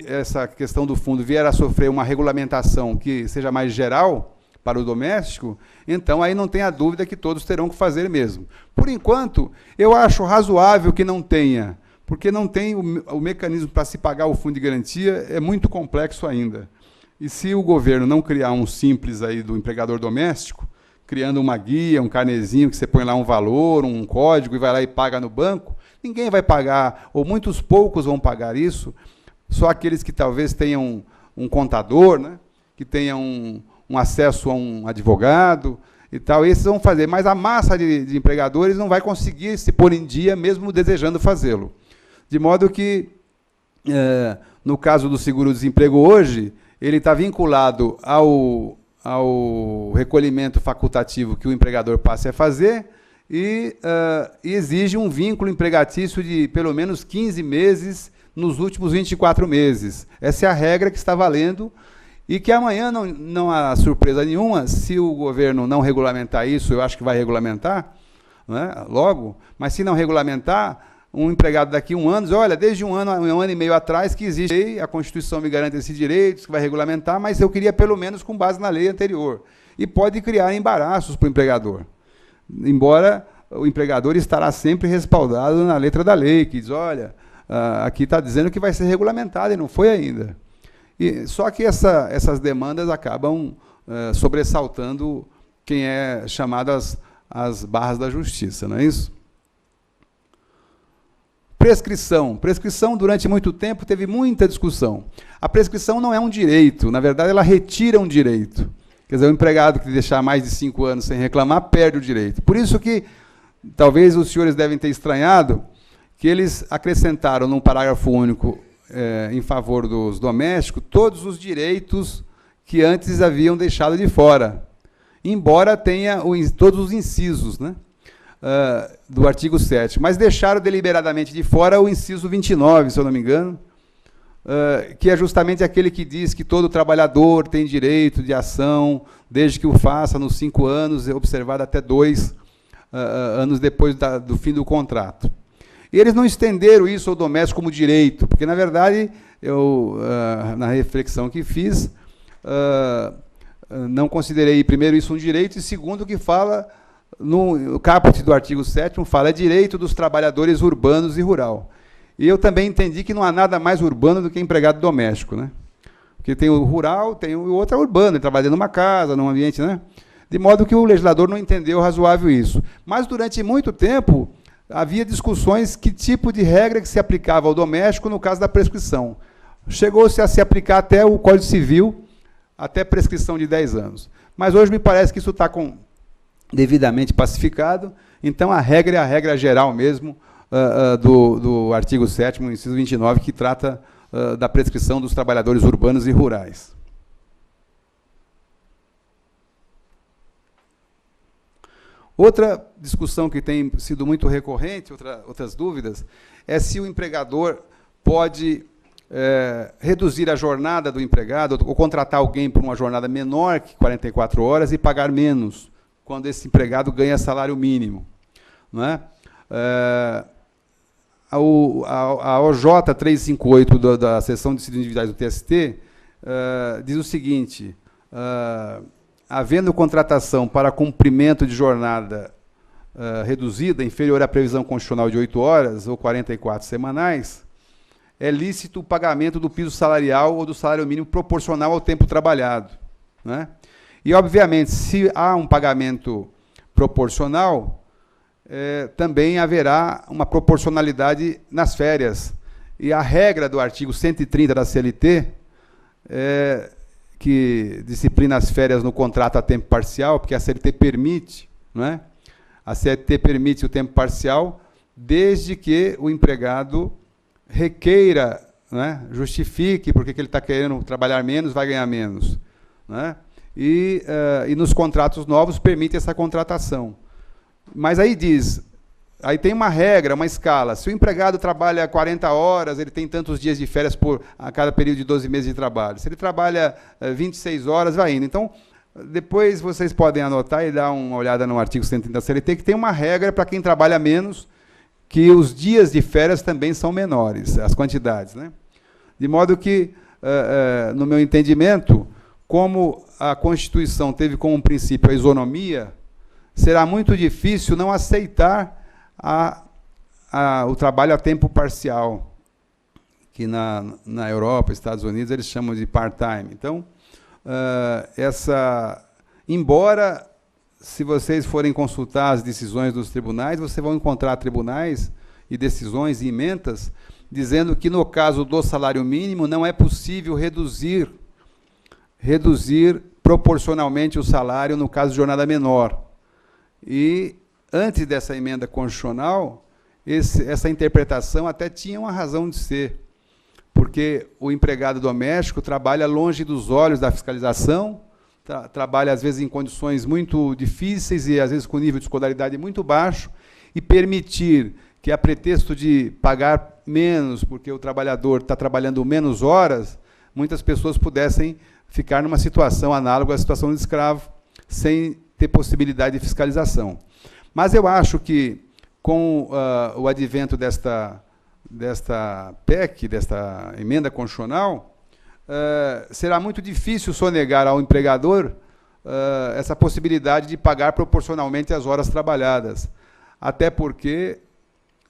essa questão do fundo vier a sofrer uma regulamentação que seja mais geral para o doméstico, então aí não tem a dúvida que todos terão que fazer mesmo. Por enquanto, eu acho razoável que não tenha, porque não tem o mecanismo para se pagar o fundo de garantia, é muito complexo ainda. E se o governo não criar um simples aí do empregador doméstico, criando uma guia, um carnezinho que você põe lá um valor, um código e vai lá e paga no banco, ninguém vai pagar, ou muitos poucos vão pagar isso, só aqueles que talvez tenham um contador, né, que tenham um acesso a um advogado e tal, esses vão fazer, mas a massa de empregadores não vai conseguir se pôr em dia, mesmo desejando fazê-lo. De modo que, no caso do seguro-desemprego hoje, ele está vinculado ao recolhimento facultativo que o empregador passe a fazer e exige um vínculo empregatício de pelo menos 15 meses nos últimos 24 meses. Essa é a regra que está valendo e que amanhã não há surpresa nenhuma, se o governo não regulamentar isso, eu acho que vai regulamentar, né, logo, mas se não regulamentar, um empregado daqui a um ano diz, olha, desde um ano e meio atrás que existe lei, a Constituição me garante esses direitos, que vai regulamentar, mas eu queria pelo menos com base na lei anterior. E pode criar embaraços para o empregador. Embora o empregador estará sempre respaldado na letra da lei, que diz, olha, aqui está dizendo que vai ser regulamentado, e não foi ainda. Só que essas demandas acabam sobressaltando quem é chamado as barras da justiça, não é isso? Prescrição. Prescrição, durante muito tempo, teve muita discussão. A prescrição não é um direito, na verdade, ela retira um direito. Quer dizer, o empregado que deixar mais de 5 anos sem reclamar, perde o direito. Por isso que, talvez os senhores devem ter estranhado, que eles acrescentaram num parágrafo único, em favor dos domésticos, todos os direitos que antes haviam deixado de fora, embora tenha todos os incisos, né, do artigo 7º, mas deixaram deliberadamente de fora o inciso 29, se eu não me engano, que é justamente aquele que diz que todo trabalhador tem direito de ação, desde que o faça nos 5 anos, observado até 2 anos depois do fim do contrato. E eles não estenderam isso ao doméstico como direito, porque, na verdade, eu, na reflexão que fiz, não considerei, primeiro, isso um direito, e, segundo, que fala, no caput do artigo 7º, fala direito dos trabalhadores urbanos e rural. E eu também entendi que não há nada mais urbano do que empregado doméstico, né? Porque tem o rural, tem o outro urbano, ele trabalha numa casa, num ambiente, né? De modo que o legislador não entendeu razoável isso. Mas, durante muito tempo, havia discussões que tipo de regra que se aplicava ao doméstico no caso da prescrição. Chegou-se a se aplicar até o Código Civil, até prescrição de 10 anos. Mas hoje me parece que isso está devidamente pacificado, então a regra é a regra geral mesmo do artigo 7º, inciso 29, que trata da prescrição dos trabalhadores urbanos e rurais. Outra discussão que tem sido muito recorrente, outras dúvidas, é se o empregador pode reduzir a jornada do empregado, ou contratar alguém por uma jornada menor que 44 horas e pagar menos, quando esse empregado ganha salário mínimo. Não é? A OJ 358 da seção de decididos individuais do TST diz o seguinte, havendo contratação para cumprimento de jornada reduzida, inferior à previsão constitucional de 8 horas ou 44 semanais, é lícito o pagamento do piso salarial ou do salário mínimo proporcional ao tempo trabalhado. Né? E, obviamente, se há um pagamento proporcional, também haverá uma proporcionalidade nas férias. E a regra do artigo 130 da CLT, que disciplina as férias no contrato a tempo parcial, porque a CLT permite, não é? A CLT permite o tempo parcial, desde que o empregado requeira, não é? Justifique porque ele está querendo trabalhar menos, vai ganhar menos. Não é? E nos contratos novos permite essa contratação. Mas aí diz, aí tem uma regra, uma escala. Se o empregado trabalha 40 horas, ele tem tantos dias de férias a cada período de 12 meses de trabalho. Se ele trabalha 26 horas, vai indo. Então, depois vocês podem anotar e dar uma olhada no artigo 130 da CLT, que tem uma regra para quem trabalha menos, que os dias de férias também são menores, as quantidades, né? De modo que, no meu entendimento, como a Constituição teve como princípio a isonomia, será muito difícil não aceitar o trabalho a tempo parcial, que na Europa, Estados Unidos, eles chamam de part-time. Então, embora, se vocês forem consultar as decisões dos tribunais, vocês vão encontrar tribunais e decisões e emendas dizendo que, no caso do salário mínimo, não é possível reduzir proporcionalmente o salário no caso de jornada menor. E, antes dessa emenda constitucional, essa interpretação até tinha uma razão de ser, porque o empregado doméstico trabalha longe dos olhos da fiscalização, trabalha, às vezes, em condições muito difíceis e, às vezes, com nível de escolaridade muito baixo, e permitir que, a pretexto de pagar menos, porque o trabalhador está trabalhando menos horas, muitas pessoas pudessem ficar numa situação análoga à situação de escravo, sem ter possibilidade de fiscalização. Mas eu acho que, com o advento desta PEC, desta emenda constitucional, será muito difícil sonegar ao empregador essa possibilidade de pagar proporcionalmente as horas trabalhadas, até porque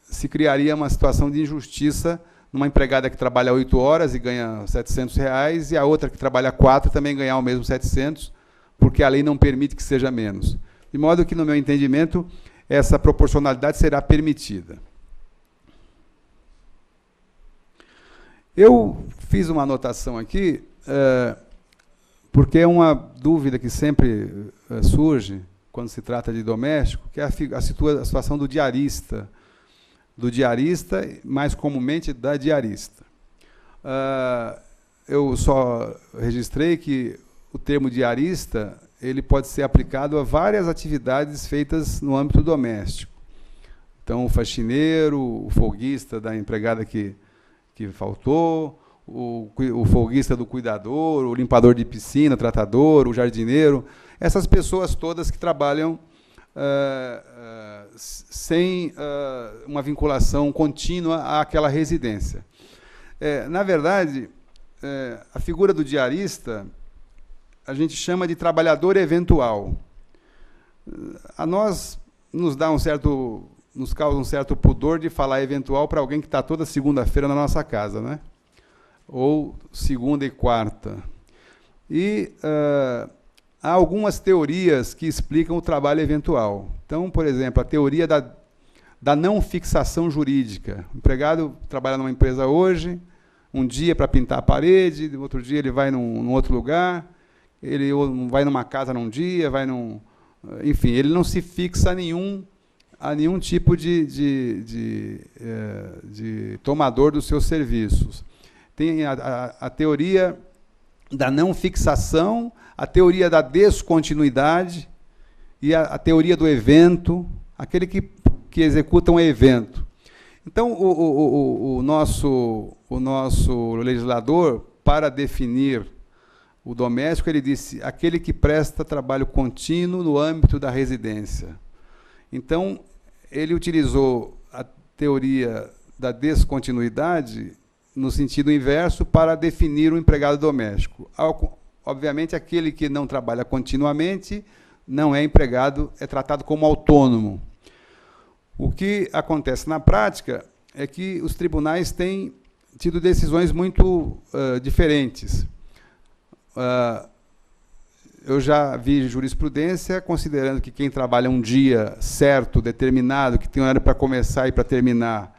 se criaria uma situação de injustiça numa empregada que trabalha 8 horas e ganha R$700, e a outra que trabalha 4 também ganhar o mesmo 700, porque a lei não permite que seja menos. De modo que, no meu entendimento, essa proporcionalidade será permitida. Eu fiz uma anotação aqui, porque é uma dúvida que sempre surge quando se trata de doméstico, que é a situação do diarista, mais comumente da diarista. Eu só registrei que o termo diarista ele pode ser aplicado a várias atividades feitas no âmbito doméstico. Então, o faxineiro, o folguista da empregada que faltou, o folguista do cuidador, o limpador de piscina, o tratador, o jardineiro, essas pessoas todas que trabalham sem uma vinculação contínua àquela residência. Na verdade, a figura do diarista a gente chama de trabalhador eventual. A nós nos causa um certo pudor de falar eventual para alguém que está toda segunda-feira na nossa casa, né? Ou segunda e quarta. E há algumas teorias que explicam o trabalho eventual. Então, por exemplo, a teoria da não fixação jurídica. O empregado trabalha numa empresa hoje, um dia para pintar a parede, outro dia ele vai num outro lugar, ele vai numa casa num dia, enfim, ele não se fixa a nenhum tipo de tomador dos seus serviços. Tem a teoria da não fixação, a teoria da descontinuidade e a teoria do evento, aquele que executa um evento. Então, o nosso legislador, para definir o doméstico, ele disse aquele que presta trabalho contínuo no âmbito da residência. Então, ele utilizou a teoria da descontinuidade no sentido inverso para definir o empregado doméstico. Obviamente, aquele que não trabalha continuamente não é empregado, é tratado como autônomo. O que acontece na prática é que os tribunais têm tido decisões muito diferentes. Eu já vi jurisprudência considerando que quem trabalha um dia certo, determinado, que tem horário para começar e para terminar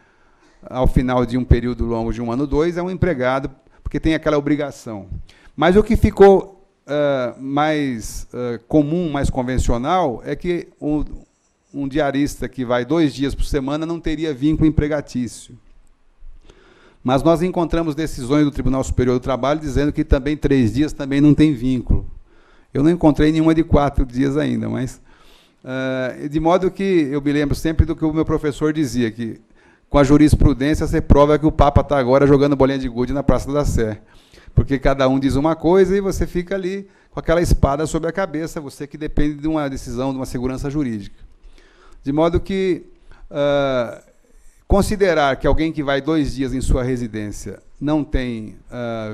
ao final de um período longo de 1 ano, 2, é um empregado, porque tem aquela obrigação. Mas o que ficou mais comum, mais convencional, é que um diarista que vai 2 dias por semana não teria vínculo empregatício. Mas nós encontramos decisões do Tribunal Superior do Trabalho dizendo que também 3 dias também não tem vínculo. Eu não encontrei nenhuma de 4 dias ainda, mas De modo que eu me lembro sempre do que o meu professor dizia, que com a jurisprudência você prova que o Papa está agora jogando bolinha de gude na Praça da Sé. Porque cada um diz uma coisa e você fica ali com aquela espada sobre a cabeça, você que depende de uma decisão, de uma segurança jurídica. De modo que considerar que alguém que vai 2 dias em sua residência não tem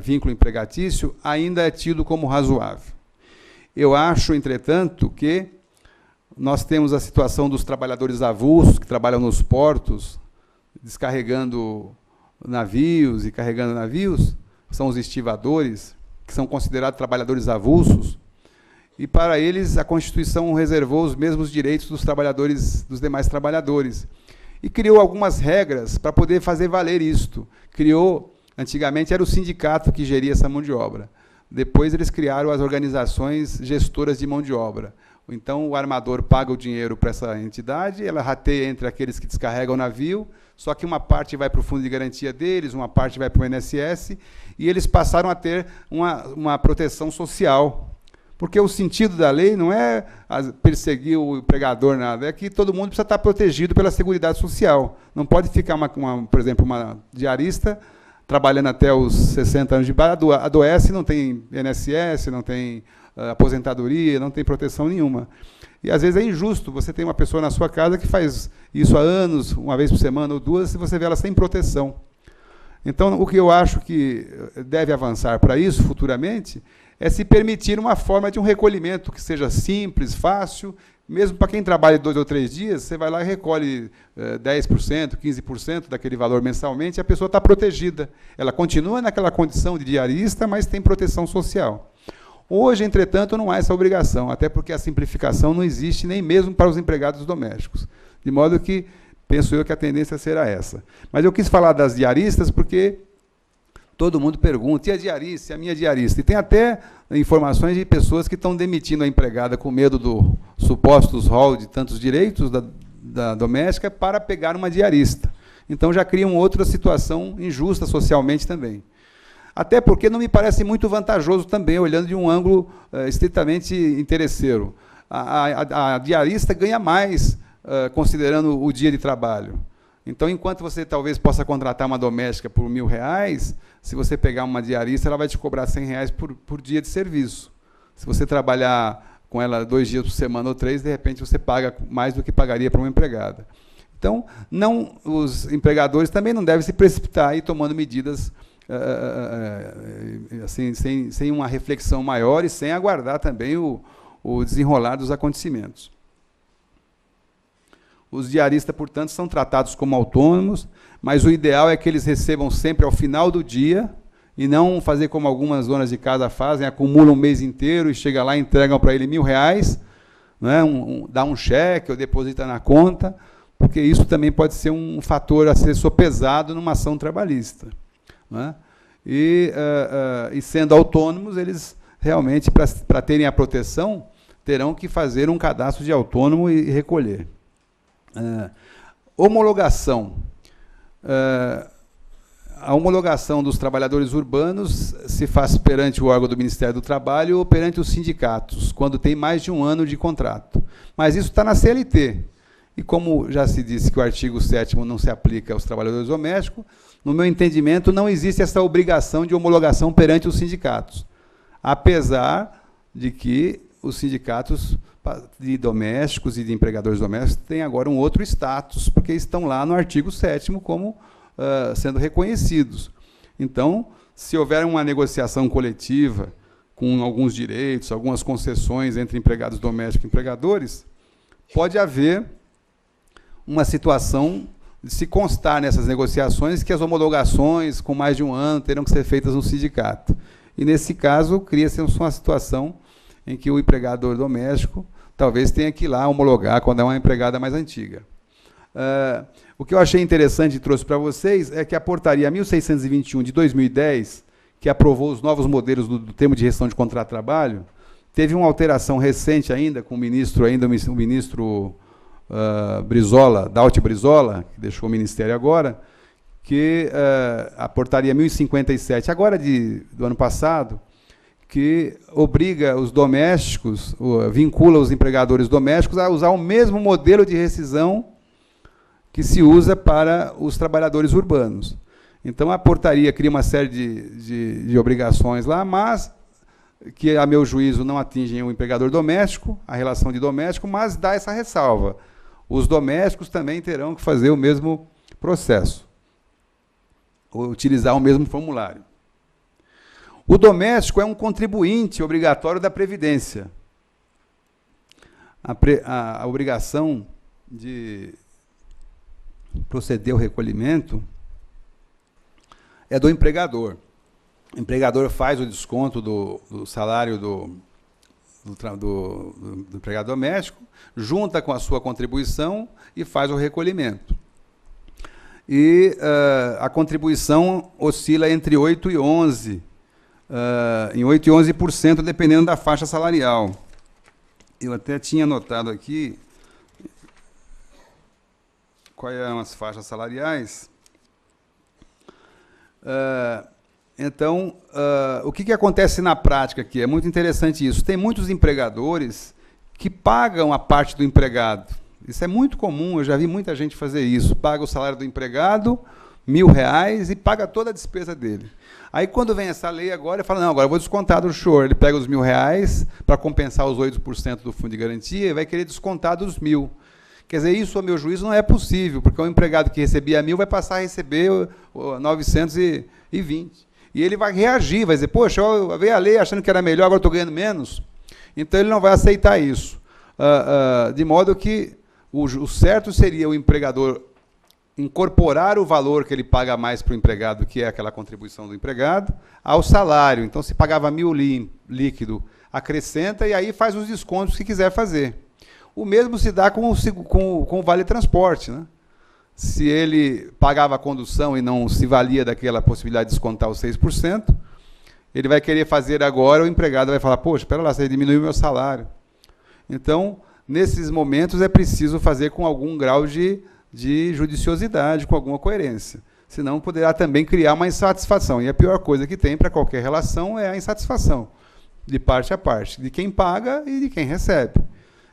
vínculo empregatício ainda é tido como razoável. Eu acho, entretanto, que nós temos a situação dos trabalhadores avulsos, que trabalham nos portos, descarregando navios e carregando navios, são os estivadores, que são considerados trabalhadores avulsos, e para eles a Constituição reservou os mesmos direitos dos trabalhadores, dos demais trabalhadores. E criou algumas regras para poder fazer valer isto. Antigamente era o sindicato que geria essa mão de obra. Depois eles criaram as organizações gestoras de mão de obra. Então o armador paga o dinheiro para essa entidade, ela rateia entre aqueles que descarregam o navio, só que uma parte vai para o fundo de garantia deles, uma parte vai para o INSS, e eles passaram a ter uma proteção social. Porque o sentido da lei não é perseguir o empregador, nada, é que todo mundo precisa estar protegido pela Seguridade Social. Não pode ficar, por exemplo, uma diarista trabalhando até os 60 anos de idade, adoece, não tem INSS, não tem aposentadoria, não tem proteção nenhuma. E, às vezes, é injusto. Você tem uma pessoa na sua casa que faz isso há anos, uma vez por semana ou 2, e você vê ela sem proteção. Então, o que eu acho que deve avançar para isso, futuramente, é se permitir uma forma de um recolhimento que seja simples, fácil, mesmo para quem trabalha 2 ou 3 dias, você vai lá e recolhe 10%, 15% daquele valor mensalmente, e a pessoa está protegida. Ela continua naquela condição de diarista, mas tem proteção social. Hoje, entretanto, não há essa obrigação, até porque a simplificação não existe nem mesmo para os empregados domésticos. De modo que, penso eu que a tendência será essa. Mas eu quis falar das diaristas porque todo mundo pergunta, e a diarista, e a minha diarista? E tem até informações de pessoas que estão demitindo a empregada com medo do supostos rol de tantos direitos da doméstica para pegar uma diarista. Então já criam outra situação injusta socialmente também. Até porque não me parece muito vantajoso também, olhando de um ângulo estritamente interesseiro. A diarista ganha mais, considerando o dia de trabalho. Então, enquanto você talvez possa contratar uma doméstica por R$1.000, se você pegar uma diarista, ela vai te cobrar R$100 por dia de serviço. Se você trabalhar com ela 2 dias por semana ou 3, de repente você paga mais do que pagaria para uma empregada. Então, os empregadores também não devem se precipitar e tomando medidas assim, sem uma reflexão maior e sem aguardar também o desenrolar dos acontecimentos. Os diaristas, portanto, são tratados como autônomos, mas o ideal é que eles recebam sempre ao final do dia e não fazer como algumas donas de casa fazem, acumulam um mês inteiro e chega lá e entregam para ele R$1.000, né, dá um cheque ou deposita na conta, porque isso também pode ser um fator a ser sopesado numa ação trabalhista. Né? E sendo autônomos, eles realmente, para terem a proteção, terão que fazer um cadastro de autônomo e recolher. Homologação. A homologação dos trabalhadores urbanos se faz perante o órgão do Ministério do Trabalho ou perante os sindicatos, quando tem mais de 1 ano de contrato. Mas isso está na CLT. E como já se disse que o artigo 7º não se aplica aos trabalhadores domésticos, no meu entendimento, não existe essa obrigação de homologação perante os sindicatos, apesar de que os sindicatos de domésticos e de empregadores domésticos têm agora um outro status, porque estão lá no artigo 7º como sendo reconhecidos. Então, se houver uma negociação coletiva com alguns direitos, algumas concessões entre empregados domésticos e empregadores, pode haver uma situação de se constar nessas negociações que as homologações com mais de 1 ano terão que ser feitas no sindicato. E, nesse caso, cria-se uma situação em que o empregador doméstico talvez tenha que ir lá homologar quando é uma empregada mais antiga. O que eu achei interessante e trouxe para vocês é que a portaria 1621 de 2010, que aprovou os novos modelos do termo de rescisão de contrato de trabalho, teve uma alteração recente ainda, com o ministro Brizola, Dauti Brizola, que deixou o ministério agora, que a portaria 1057, agora do ano passado, que obriga os domésticos, vincula os empregadores domésticos a usar o mesmo modelo de rescisão que se usa para os trabalhadores urbanos. Então, a portaria cria uma série de obrigações lá, mas que, a meu juízo, não atingem o empregador doméstico, a relação de doméstico, mas dá essa ressalva. Os domésticos também terão que fazer o mesmo processo, ou utilizar o mesmo formulário. O doméstico é um contribuinte obrigatório da Previdência. A obrigação de proceder ao recolhimento é do empregador. O empregador faz o desconto do salário do empregado doméstico, junta com a sua contribuição e faz o recolhimento. E a contribuição oscila entre 8% e 11%. Em 8% e 11%, dependendo da faixa salarial. Eu até tinha anotado aqui quais eram as faixas salariais. Então, o que acontece na prática aqui? É muito interessante isso. Tem muitos empregadores que pagam a parte do empregado. Isso é muito comum, eu já vi muita gente fazer isso. Paga o salário do empregado, R$ 1.000, e paga toda a despesa dele. Aí, quando vem essa lei agora, ele fala, não, agora eu vou descontar do senhor. Ele pega os R$ 1.000 para compensar os 8% do fundo de garantia e vai querer descontar dos 1.000. Quer dizer, isso, a meu juízo, não é possível, porque o empregado que recebia 1.000 vai passar a receber 920. E ele vai reagir, vai dizer, poxa, eu veio a lei achando que era melhor, agora estou ganhando menos. Então, ele não vai aceitar isso. De modo que o certo seria o empregador incorporar o valor que ele paga mais para o empregado, que é aquela contribuição do empregado, ao salário. Então, se pagava 1.000 líquido, acrescenta e aí faz os descontos que quiser fazer. O mesmo se dá com o Vale Transporte, né? Se ele pagava a condução e não se valia daquela possibilidade de descontar os 6%, ele vai querer fazer agora, o empregado vai falar, poxa, espera lá, você diminuiu o meu salário. Então, nesses momentos, é preciso fazer com algum grau de judiciosidade, com alguma coerência. Senão, poderá também criar uma insatisfação. E a pior coisa que tem para qualquer relação é a insatisfação, de parte a parte, de quem paga e de quem recebe.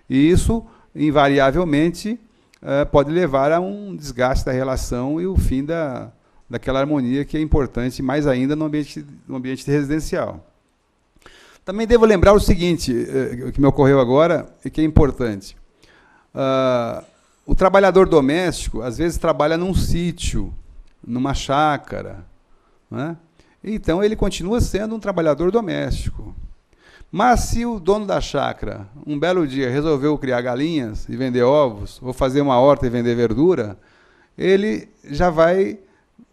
E isso, invariavelmente, pode levar a um desgaste da relação e o fim daquela harmonia que é importante, mais ainda no ambiente residencial. Também devo lembrar o seguinte, que me ocorreu agora, e que é importante. O trabalhador doméstico, às vezes, trabalha num sítio, numa chácara, né? Então, ele continua sendo um trabalhador doméstico. Mas, se o dono da chácara, um belo dia, resolveu criar galinhas e vender ovos, ou fazer uma horta e vender verdura, ele já vai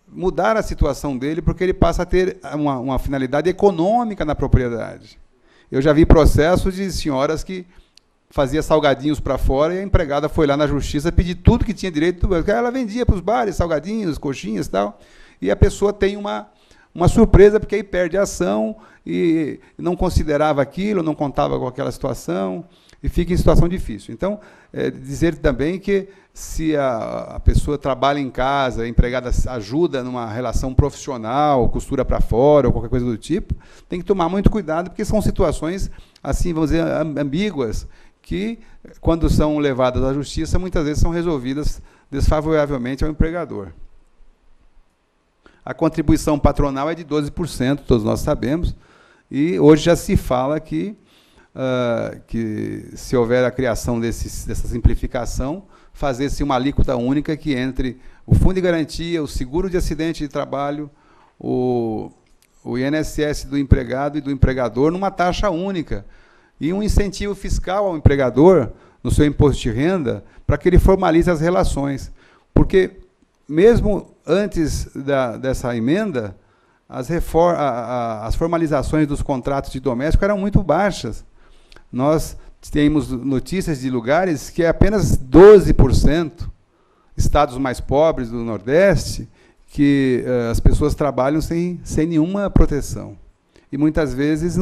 mudar a situação dele, porque ele passa a ter uma finalidade econômica na propriedade. Eu já vi processos de senhoras que fazia salgadinhos para fora e a empregada foi lá na justiça pedir tudo que tinha direito, porque ela vendia para os bares, salgadinhos, coxinhas e tal, e a pessoa tem uma surpresa, porque aí perde a ação e não considerava aquilo, não contava com aquela situação, e fica em situação difícil. Então, dizer também que se a pessoa trabalha em casa, a empregada ajuda numa relação profissional, costura para fora, ou qualquer coisa do tipo, tem que tomar muito cuidado, porque são situações, assim, vamos dizer, ambíguas, que, quando são levadas à justiça, muitas vezes são resolvidas desfavoravelmente ao empregador. A contribuição patronal é de 12%, todos nós sabemos, e hoje já se fala que se houver a criação dessa simplificação, fazer-se uma alíquota única que entre o fundo de garantia, o seguro de acidente de trabalho, o INSS do empregado e do empregador numa taxa única, e um incentivo fiscal ao empregador, no seu imposto de renda, para que ele formalize as relações. Porque, mesmo antes dessa emenda, as formalizações dos contratos de doméstico eram muito baixas. Nós temos notícias de lugares que é apenas 12%, estados mais pobres do Nordeste, que as pessoas trabalham sem nenhuma proteção. E, muitas vezes,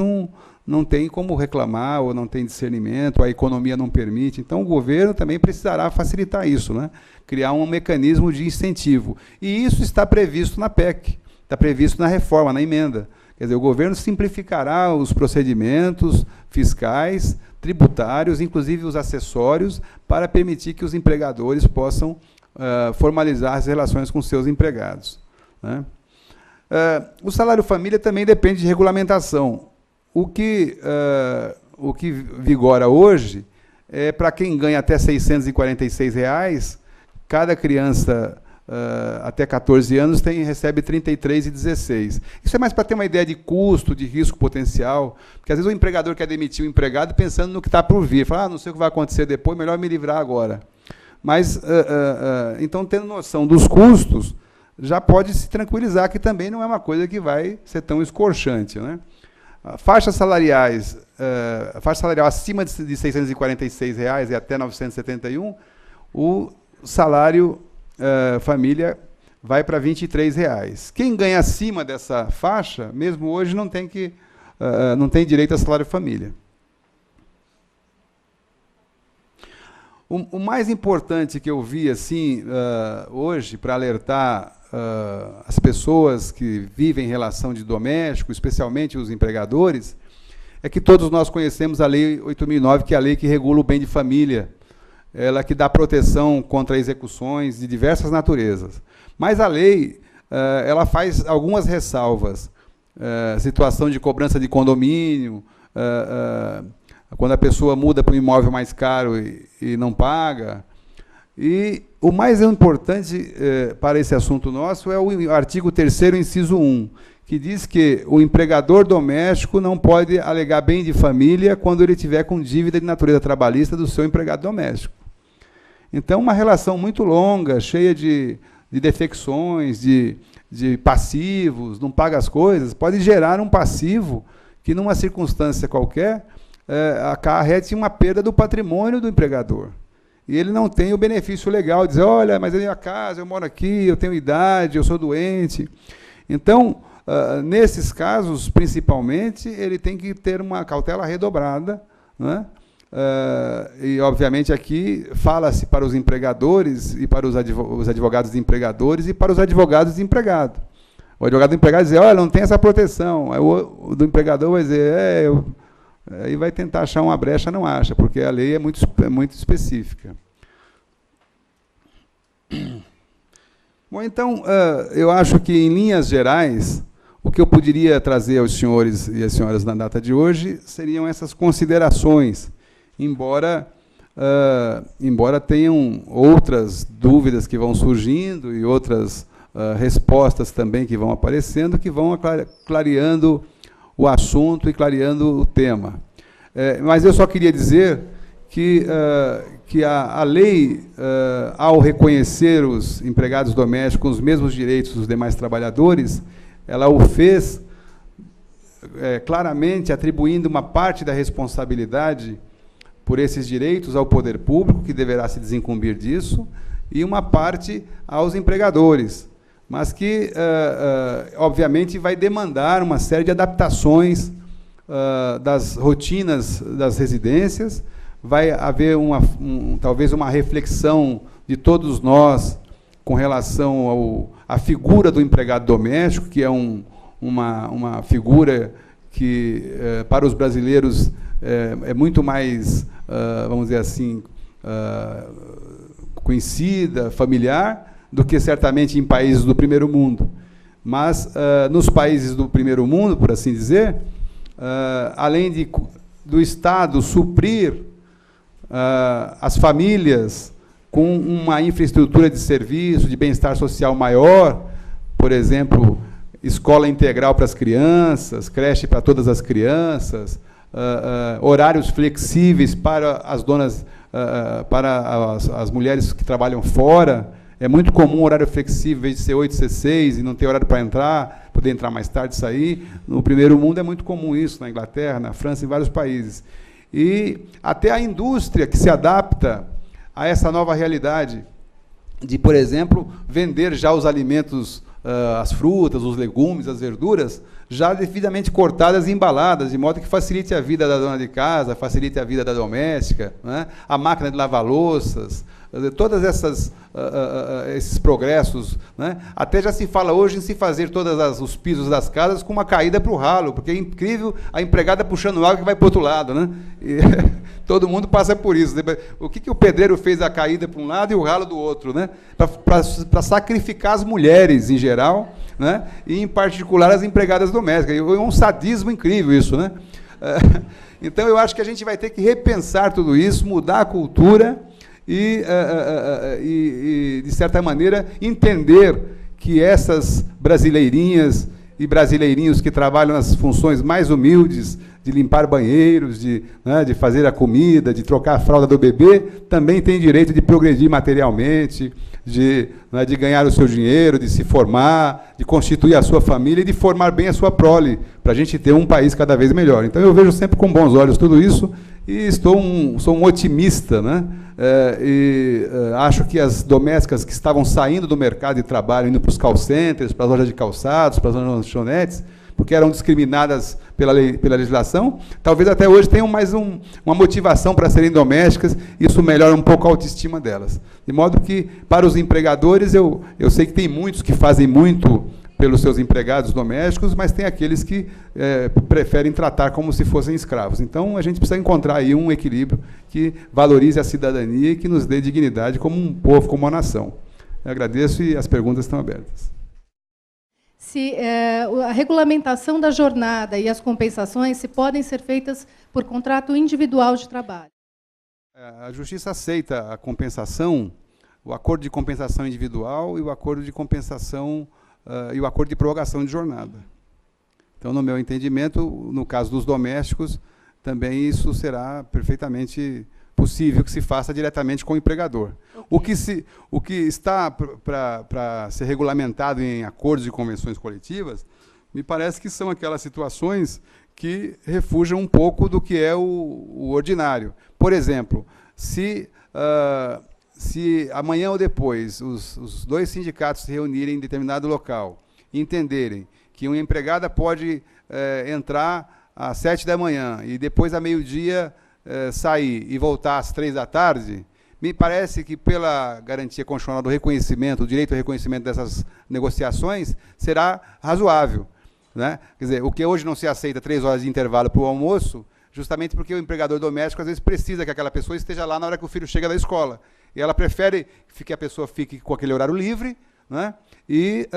não tem como reclamar, ou não tem discernimento, a economia não permite. Então, o governo também precisará facilitar isso, né? Criar um mecanismo de incentivo. E isso está previsto na PEC, está previsto na reforma, na emenda. Quer dizer, o governo simplificará os procedimentos fiscais, tributários, inclusive os acessórios, para permitir que os empregadores possam formalizar as relações com seus empregados, né? O salário família também depende de regulamentação. O que vigora hoje é para quem ganha até R$ 646, cada criança até 14 anos recebe R$ 33,16. Isso é mais para ter uma ideia de custo, de risco potencial, porque às vezes o empregador quer demitir o empregado pensando no que está por vir. Fala, não sei o que vai acontecer depois, melhor me livrar agora. Mas, então, tendo noção dos custos, já pode se tranquilizar que também não é uma coisa que vai ser tão escorchante, né? Faixas salariais, faixa salarial acima de R$ 646 e até 971, o salário família vai para R$ 23. Quem ganha acima dessa faixa, mesmo hoje, não tem direito a salário família. O mais importante que eu vi assim, hoje, para alertar as pessoas que vivem em relação de doméstico, especialmente os empregadores, é que todos nós conhecemos a Lei 8.009, que é a lei que regula o bem de família, ela que dá proteção contra execuções de diversas naturezas. Mas a lei ela faz algumas ressalvas. Situação de cobrança de condomínio, quando a pessoa muda para um imóvel mais caro e não paga. E o mais importante para esse assunto nosso é o artigo 3º, inciso 1, que diz que o empregador doméstico não pode alegar bem de família quando ele tiver com dívida de natureza trabalhista do seu empregado doméstico. Então, uma relação muito longa, cheia de defecções, de passivos, não paga as coisas, pode gerar um passivo que, numa circunstância qualquer, acarrete uma perda do patrimônio do empregador. E ele não tem o benefício legal de dizer, olha, mas é minha casa, eu moro aqui, eu tenho idade, eu sou doente. Então, nesses casos, principalmente, ele tem que ter uma cautela redobrada, né? E, obviamente, aqui fala-se para os empregadores e para os advogados de empregadores e para os advogados de empregado. O advogado do empregado diz, olha, não tem essa proteção. Aí o do empregador vai dizer, aí vai tentar achar uma brecha, não acha, porque a lei é muito específica. Bom, então, eu acho que, em linhas gerais, o que eu poderia trazer aos senhores e às senhoras na data de hoje seriam essas considerações, embora tenham outras dúvidas que vão surgindo e outras respostas também que vão aparecendo, que vão clareando o assunto e clareando o tema. Mas eu só queria dizer que a lei, ao reconhecer os empregados domésticos com os mesmos direitos dos demais trabalhadores, ela o fez claramente atribuindo uma parte da responsabilidade por esses direitos ao poder público, que deverá se desincumbir disso, e uma parte aos empregadores, mas que, obviamente, vai demandar uma série de adaptações das rotinas das residências, vai haver talvez uma reflexão de todos nós com relação à figura do empregado doméstico, que é uma figura que, para os brasileiros, é muito mais, vamos dizer assim, conhecida, familiar, do que certamente em países do primeiro mundo. Mas, nos países do primeiro mundo, por assim dizer, além do Estado suprir as famílias com uma infraestrutura de serviço, de bem-estar social maior, por exemplo, escola integral para as crianças, creche para todas as crianças, horários flexíveis para as donas, para as mulheres que trabalham fora. É muito comum o horário flexível, em vez de ser 8, ser 6, e não ter horário para entrar, poder entrar mais tarde e sair. No primeiro mundo é muito comum isso, na Inglaterra, na França, em vários países. E até a indústria que se adapta a essa nova realidade de, por exemplo, vender já os alimentos, as frutas, os legumes, as verduras, já devidamente cortadas e embaladas, de modo que facilite a vida da dona de casa, facilite a vida da doméstica, né? A máquina de lavar louças, todas esses progressos, né? Até já se fala hoje em se fazer todos os pisos das casas com uma caída para o ralo, porque é incrível a empregada puxando água que vai para o outro lado, né? E todo mundo passa por isso. O que o pedreiro fez a caída para um lado e o ralo do outro, né? Para sacrificar as mulheres em geral, né? E em particular as empregadas domésticas. É um sadismo incrível isso, né? Então eu acho que a gente vai ter que repensar tudo isso, mudar a cultura e, de certa maneira, entender que essas brasileirinhas e brasileirinhos que trabalham nas funções mais humildes, de limpar banheiros, de fazer a comida, de trocar a fralda do bebê, também têm direito de progredir materialmente, de ganhar o seu dinheiro, de se formar, de constituir a sua família e de formar bem a sua prole, para a gente ter um país cada vez melhor. Então, eu vejo sempre com bons olhos tudo isso e sou um otimista, né? Acho que as domésticas que estavam saindo do mercado de trabalho, indo para os call centers, para as lojas de calçados, para as lanchonetes, porque eram discriminadas pela legislação, talvez até hoje tenham mais uma motivação para serem domésticas, isso melhora um pouco a autoestima delas. De modo que, para os empregadores, eu sei que tem muitos que fazem muito pelos seus empregados domésticos, mas tem aqueles que preferem tratar como se fossem escravos. Então, a gente precisa encontrar aí um equilíbrio que valorize a cidadania e que nos dê dignidade como um povo, como uma nação. Eu agradeço e as perguntas estão abertas. Se a regulamentação da jornada e as compensações se podem ser feitas por contrato individual de trabalho. A Justiça aceita a compensação, o acordo de compensação individual e o acordo de compensação e o acordo de prorrogação de jornada. Então, no meu entendimento, no caso dos domésticos, também isso será perfeitamente possível que se faça diretamente com o empregador. Okay. O que está para ser regulamentado em acordos e convenções coletivas, me parece que são aquelas situações que refugem um pouco do que é o ordinário. Por exemplo, se amanhã ou depois os dois sindicatos se reunirem em determinado local e entenderem que uma empregada pode entrar às 7 da manhã e depois, a meio-dia, sair e voltar às 3 da tarde, me parece que, pela garantia constitucional do reconhecimento, o direito ao reconhecimento dessas negociações, será razoável, né? Quer dizer, o que hoje não se aceita 3 horas de intervalo para o almoço, justamente porque o empregador doméstico, às vezes, precisa que aquela pessoa esteja lá na hora que o filho chega da escola. E ela prefere que a pessoa fique com aquele horário livre, né? E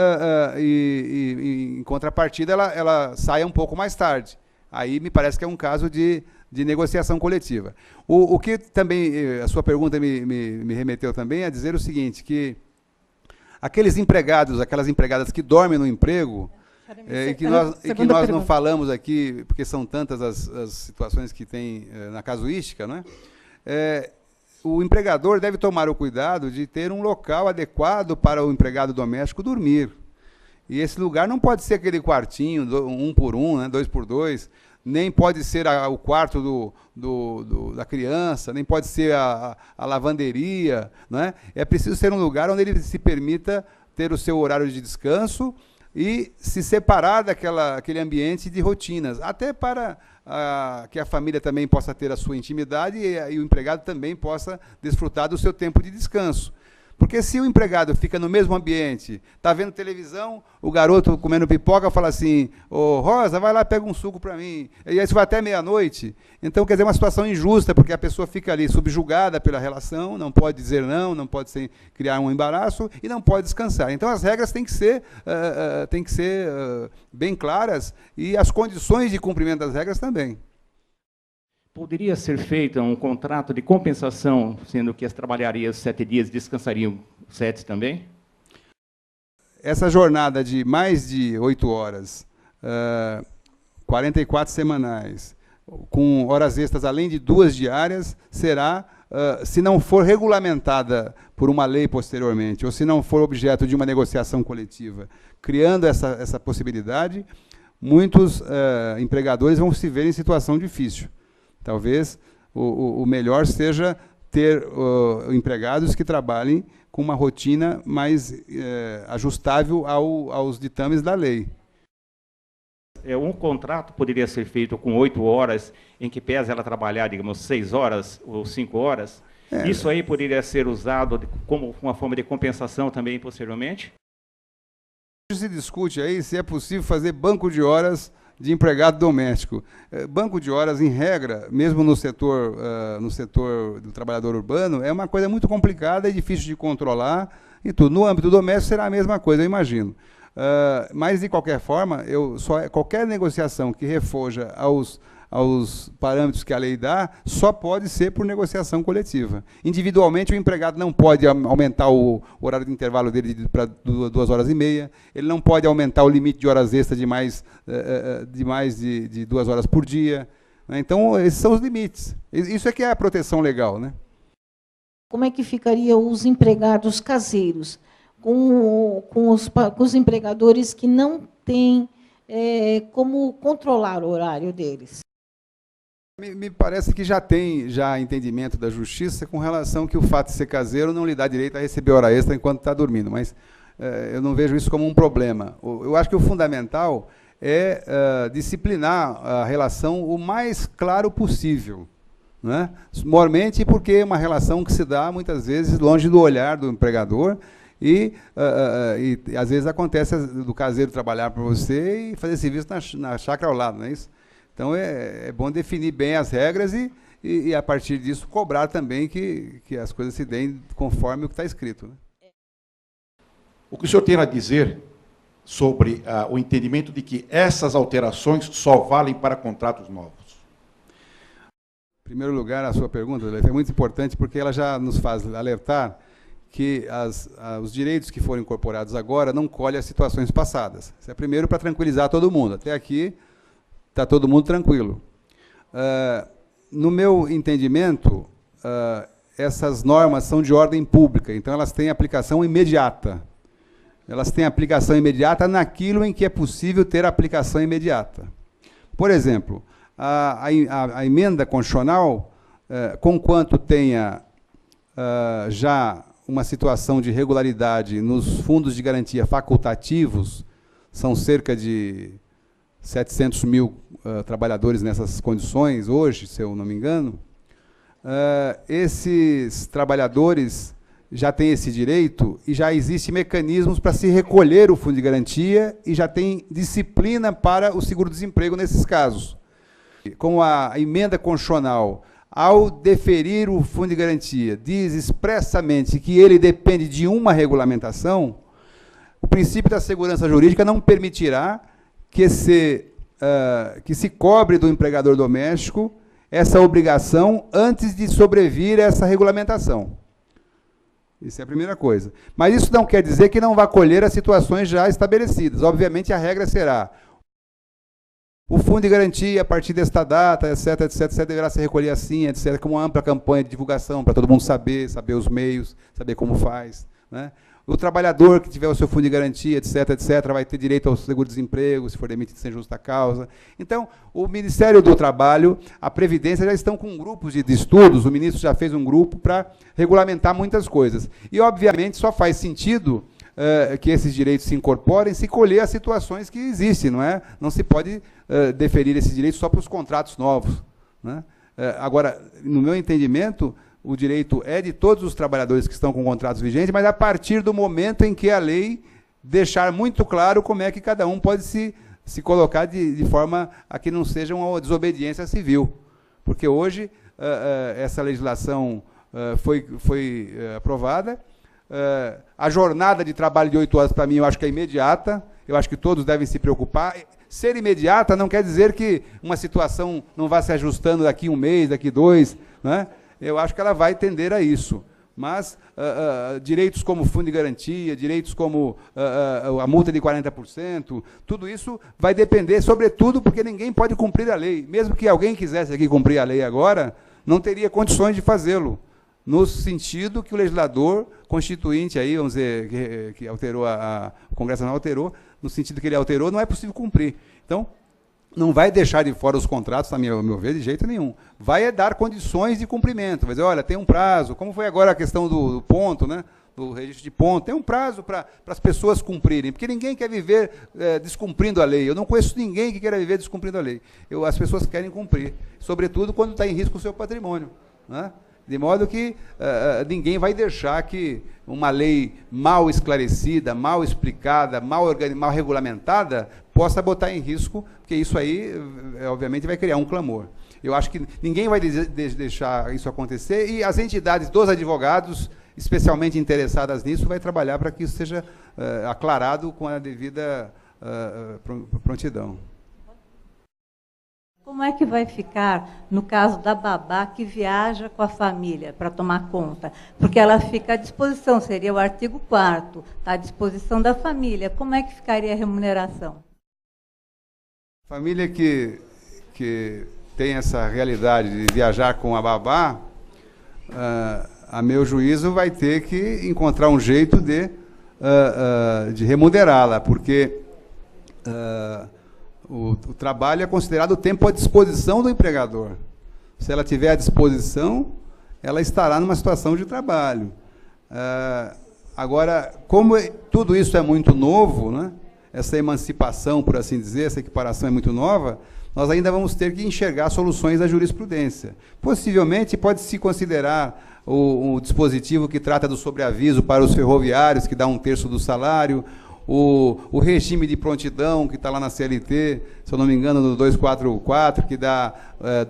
em contrapartida, ela saia um pouco mais tarde. Aí me parece que é um caso de negociação coletiva. O que também, a sua pergunta me remeteu também a dizer o seguinte, que aqueles empregados, aquelas empregadas que dormem no emprego, e que nós não falamos aqui, porque são tantas as situações que tem na casuística, né? O empregador deve tomar o cuidado de ter um local adequado para o empregado doméstico dormir. E esse lugar não pode ser aquele quartinho, 1 por 1, né, 2 por 2, nem pode ser o quarto da criança, nem pode ser a lavanderia, né? É preciso ser um lugar onde ele se permita ter o seu horário de descanso e se separar daquele ambiente de rotinas, até para que a família também possa ter a sua intimidade e o empregado também possa desfrutar do seu tempo de descanso. Porque se o empregado fica no mesmo ambiente, está vendo televisão, o garoto comendo pipoca fala assim, ô Rosa, vai lá, pega um suco para mim. E aí isso vai até meia-noite. Então, quer dizer, é uma situação injusta, porque a pessoa fica ali subjugada pela relação, não pode dizer não pode criar um embaraço e não pode descansar. Então, as regras têm que ser bem claras e as condições de cumprimento das regras também. Poderia ser feito um contrato de compensação, sendo que as trabalhariam 7 dias e descansariam 7 também? Essa jornada de mais de 8 horas, 44 semanais, com horas extras além de 2 diárias, será, se não for regulamentada por uma lei posteriormente, ou se não for objeto de uma negociação coletiva, criando essa possibilidade, muitos empregadores vão se ver em situação difícil. Talvez o melhor seja ter empregados que trabalhem com uma rotina mais ajustável aos ditames da lei. Um contrato poderia ser feito com 8 horas, em que pese ela trabalhar, digamos, 6 horas ou 5 horas, Isso aí poderia ser usado como uma forma de compensação também posteriormente? Se discute aí se é possível fazer banco de horas de empregado doméstico. Banco de horas, em regra, mesmo no setor do trabalhador urbano, é uma coisa muito complicada e difícil de controlar e tudo. No âmbito doméstico será a mesma coisa, eu imagino. Mas, de qualquer forma, qualquer negociação que refoja aos parâmetros que a lei dá, só pode ser por negociação coletiva. Individualmente, o empregado não pode aumentar o horário de intervalo dele para 2h30, ele não pode aumentar o limite de horas extras de mais de 2 horas por dia. Né? Então, esses são os limites. Isso é que é a proteção legal. Né? Como é que ficariam os empregados caseiros com os empregadores que não têm como controlar o horário deles? Me parece que já tem entendimento da justiça com relação que o fato de ser caseiro não lhe dá direito a receber hora extra enquanto está dormindo, mas eu não vejo isso como um problema. Eu acho que o fundamental é disciplinar a relação o mais claro possível, né? Mormente porque é uma relação que se dá, muitas vezes, longe do olhar do empregador, e às vezes acontece do caseiro trabalhar para você e fazer serviço na chácara ao lado, não é isso? Então, é bom definir bem as regras e, a partir disso, cobrar também que as coisas se deem conforme o que está escrito. Né? O que o senhor tem a dizer sobre o entendimento de que essas alterações só valem para contratos novos? Em primeiro lugar, a sua pergunta é muito importante porque ela já nos faz alertar que os direitos que foram incorporados agora não colhem as situações passadas. Isso é primeiro para tranquilizar todo mundo. Até aqui está todo mundo tranquilo. No meu entendimento, essas normas são de ordem pública, então elas têm aplicação imediata. Elas têm aplicação imediata naquilo em que é possível ter aplicação imediata. Por exemplo, a emenda constitucional, conquanto tenha já uma situação de regularidade nos fundos de garantia facultativos, são cerca de 700 mil trabalhadores nessas condições hoje, se eu não me engano, esses trabalhadores já têm esse direito e já existem mecanismos para se recolher o fundo de garantia e já tem disciplina para o seguro-desemprego nesses casos. Com a emenda constitucional, ao deferir o fundo de garantia, diz expressamente que ele depende de uma regulamentação, o princípio da segurança jurídica não permitirá que se cobre do empregador doméstico essa obrigação antes de sobrevir essa regulamentação. Isso é a primeira coisa. Mas isso não quer dizer que não vá colher as situações já estabelecidas. Obviamente, a regra será o fundo de garantia, a partir desta data, etc., deverá se recolher assim, etc., com uma ampla campanha de divulgação, para todo mundo saber os meios, saber como faz. Né? O trabalhador que tiver o seu fundo de garantia, etc., vai ter direito ao seguro-desemprego, se for demitido sem justa causa. Então, o Ministério do Trabalho, a Previdência, já estão com grupos de estudos, o ministro já fez um grupo para regulamentar muitas coisas. E, obviamente, só faz sentido que esses direitos se incorporem se colher as situações que existem, não é? Não se pode deferir esses direitos só para os contratos novos. Né? Agora, no meu entendimento, o direito é de todos os trabalhadores que estão com contratos vigentes, mas a partir do momento em que a lei deixar muito claro como é que cada um pode se colocar de forma a que não seja uma desobediência civil. Porque hoje essa legislação foi aprovada, a jornada de trabalho de 8 horas, para mim, eu acho que é imediata, eu acho que todos devem se preocupar. Ser imediata não quer dizer que uma situação não vá se ajustando daqui 1 mês, daqui 2, né? Eu acho que ela vai tender a isso. Mas direitos como fundo de garantia, direitos como a multa de 40%, tudo isso vai depender, sobretudo, porque ninguém pode cumprir a lei. Mesmo que alguém quisesse aqui cumprir a lei agora, não teria condições de fazê-lo, no sentido que o legislador constituinte, aí, vamos dizer, que alterou, o Congresso Nacional alterou, no sentido que ele alterou, não é possível cumprir. Então, não vai deixar de fora os contratos, a meu ver, de jeito nenhum. Vai dar condições de cumprimento. Vai dizer, olha, tem um prazo, como foi agora a questão do ponto, né? Do registro de ponto, tem um prazo para as pessoas cumprirem, porque ninguém quer viver descumprindo a lei. Eu não conheço ninguém que queira viver descumprindo a lei. As pessoas querem cumprir, sobretudo quando está em risco o seu patrimônio. Né? De modo que ninguém vai deixar que uma lei mal esclarecida, mal explicada, mal regulamentada, possa botar em risco, porque isso aí, obviamente, vai criar um clamor. Eu acho que ninguém vai deixar isso acontecer, e as entidades dos advogados, especialmente interessadas nisso, vai trabalhar para que isso seja aclarado com a devida prontidão. Como é que vai ficar no caso da babá que viaja com a família para tomar conta? Porque ela fica à disposição, seria o artigo 4º, está à disposição da família. Como é que ficaria a remuneração? Família que tem essa realidade de viajar com a babá, a meu juízo, vai ter que encontrar um jeito de remunerá-la, porque o trabalho é considerado tempo à disposição do empregador. Se ela tiver à disposição, ela estará numa situação de trabalho. Agora, como tudo isso é muito novo, né, essa emancipação, por assim dizer, essa equiparação é muito nova, nós ainda vamos ter que enxergar soluções da jurisprudência. Possivelmente, pode-se considerar o dispositivo que trata do sobreaviso para os ferroviários, que dá 1/3 do salário, o regime de prontidão, que está lá na CLT, se eu não me engano, no 244, que dá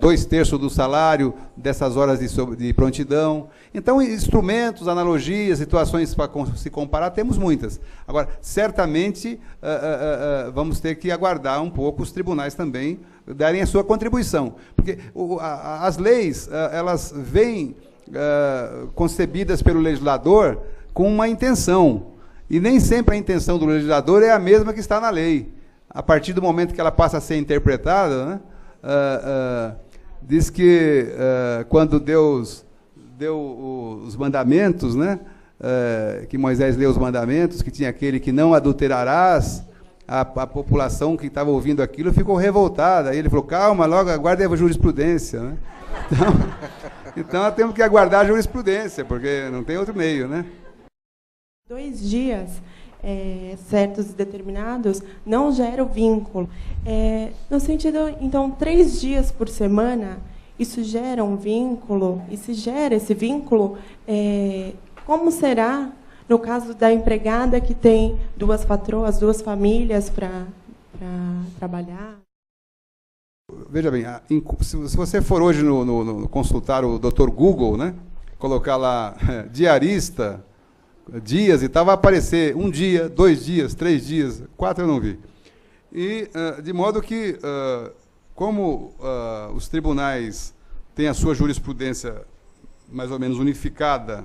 2/3 do salário dessas horas de prontidão. Então, instrumentos, analogias, situações para se comparar, temos muitas. Agora, certamente, vamos ter que aguardar um pouco os tribunais também darem a sua contribuição. Porque as leis, elas vêm concebidas pelo legislador com uma intenção. E nem sempre a intenção do legislador é a mesma que está na lei. A partir do momento que ela passa a ser interpretada, né, diz que quando Deus deu os mandamentos, né, que Moisés leu os mandamentos, que tinha aquele que não adulterarás, a população que estava ouvindo aquilo ficou revoltada. Aí ele falou, calma, logo aguarde a jurisprudência. Né? Então nós temos que aguardar a jurisprudência, porque não tem outro meio, né? 2 dias certos e determinados não gera o vínculo. No sentido, então, 3 dias por semana, isso gera um vínculo, e se gera esse vínculo, como será no caso da empregada que tem 2 patroas, 2 famílias para trabalhar? Veja bem, se você for hoje no consultar o Dr. Google, né, colocar lá diarista, dias e tal, vai aparecer 1 dia, 2 dias, 3 dias, 4 eu não vi. E, de modo que, como os tribunais têm a sua jurisprudência mais ou menos unificada,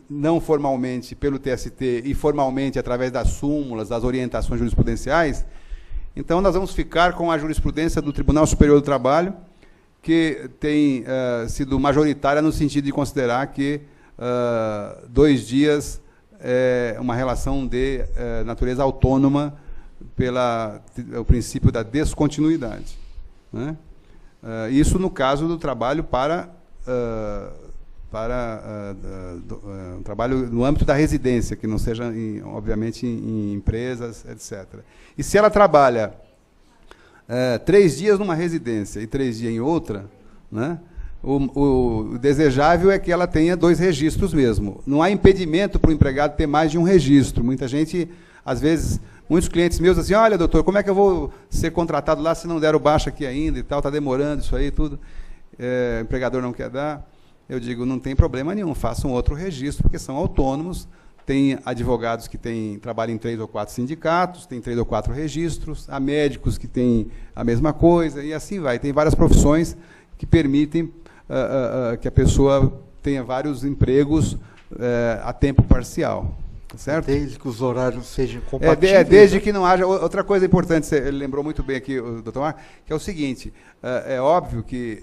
não formalmente pelo TST e formalmente através das súmulas, das orientações jurisprudenciais, então nós vamos ficar com a jurisprudência do Tribunal Superior do Trabalho, que tem sido majoritária no sentido de considerar que 2 dias é uma relação de natureza autônoma pelo princípio da descontinuidade. Né? Isso no caso do trabalho para um trabalho no âmbito da residência, que não seja, obviamente, em empresas, etc. E se ela trabalha 3 dias numa residência e 3 dias em outra, né? O desejável é que ela tenha 2 registros mesmo. Não há impedimento para o empregado ter mais de um registro. Muita gente, às vezes, muitos clientes meus assim, olha, doutor, como é que eu vou ser contratado lá se não deram baixa aqui ainda e tal, está demorando isso aí tudo, o empregador não quer dar. Eu digo, não tem problema nenhum, faça um outro registro, porque são autônomos, tem advogados que trabalham em 3 ou 4 sindicatos, tem 3 ou 4 registros, há médicos que têm a mesma coisa, e assim vai. Tem várias profissões que permitem que a pessoa tenha vários empregos a tempo parcial. Certo? Desde que os horários sejam compatíveis. Desde que não haja... Outra coisa importante, ele lembrou muito bem aqui, o doutor Mar, que é o seguinte, é óbvio que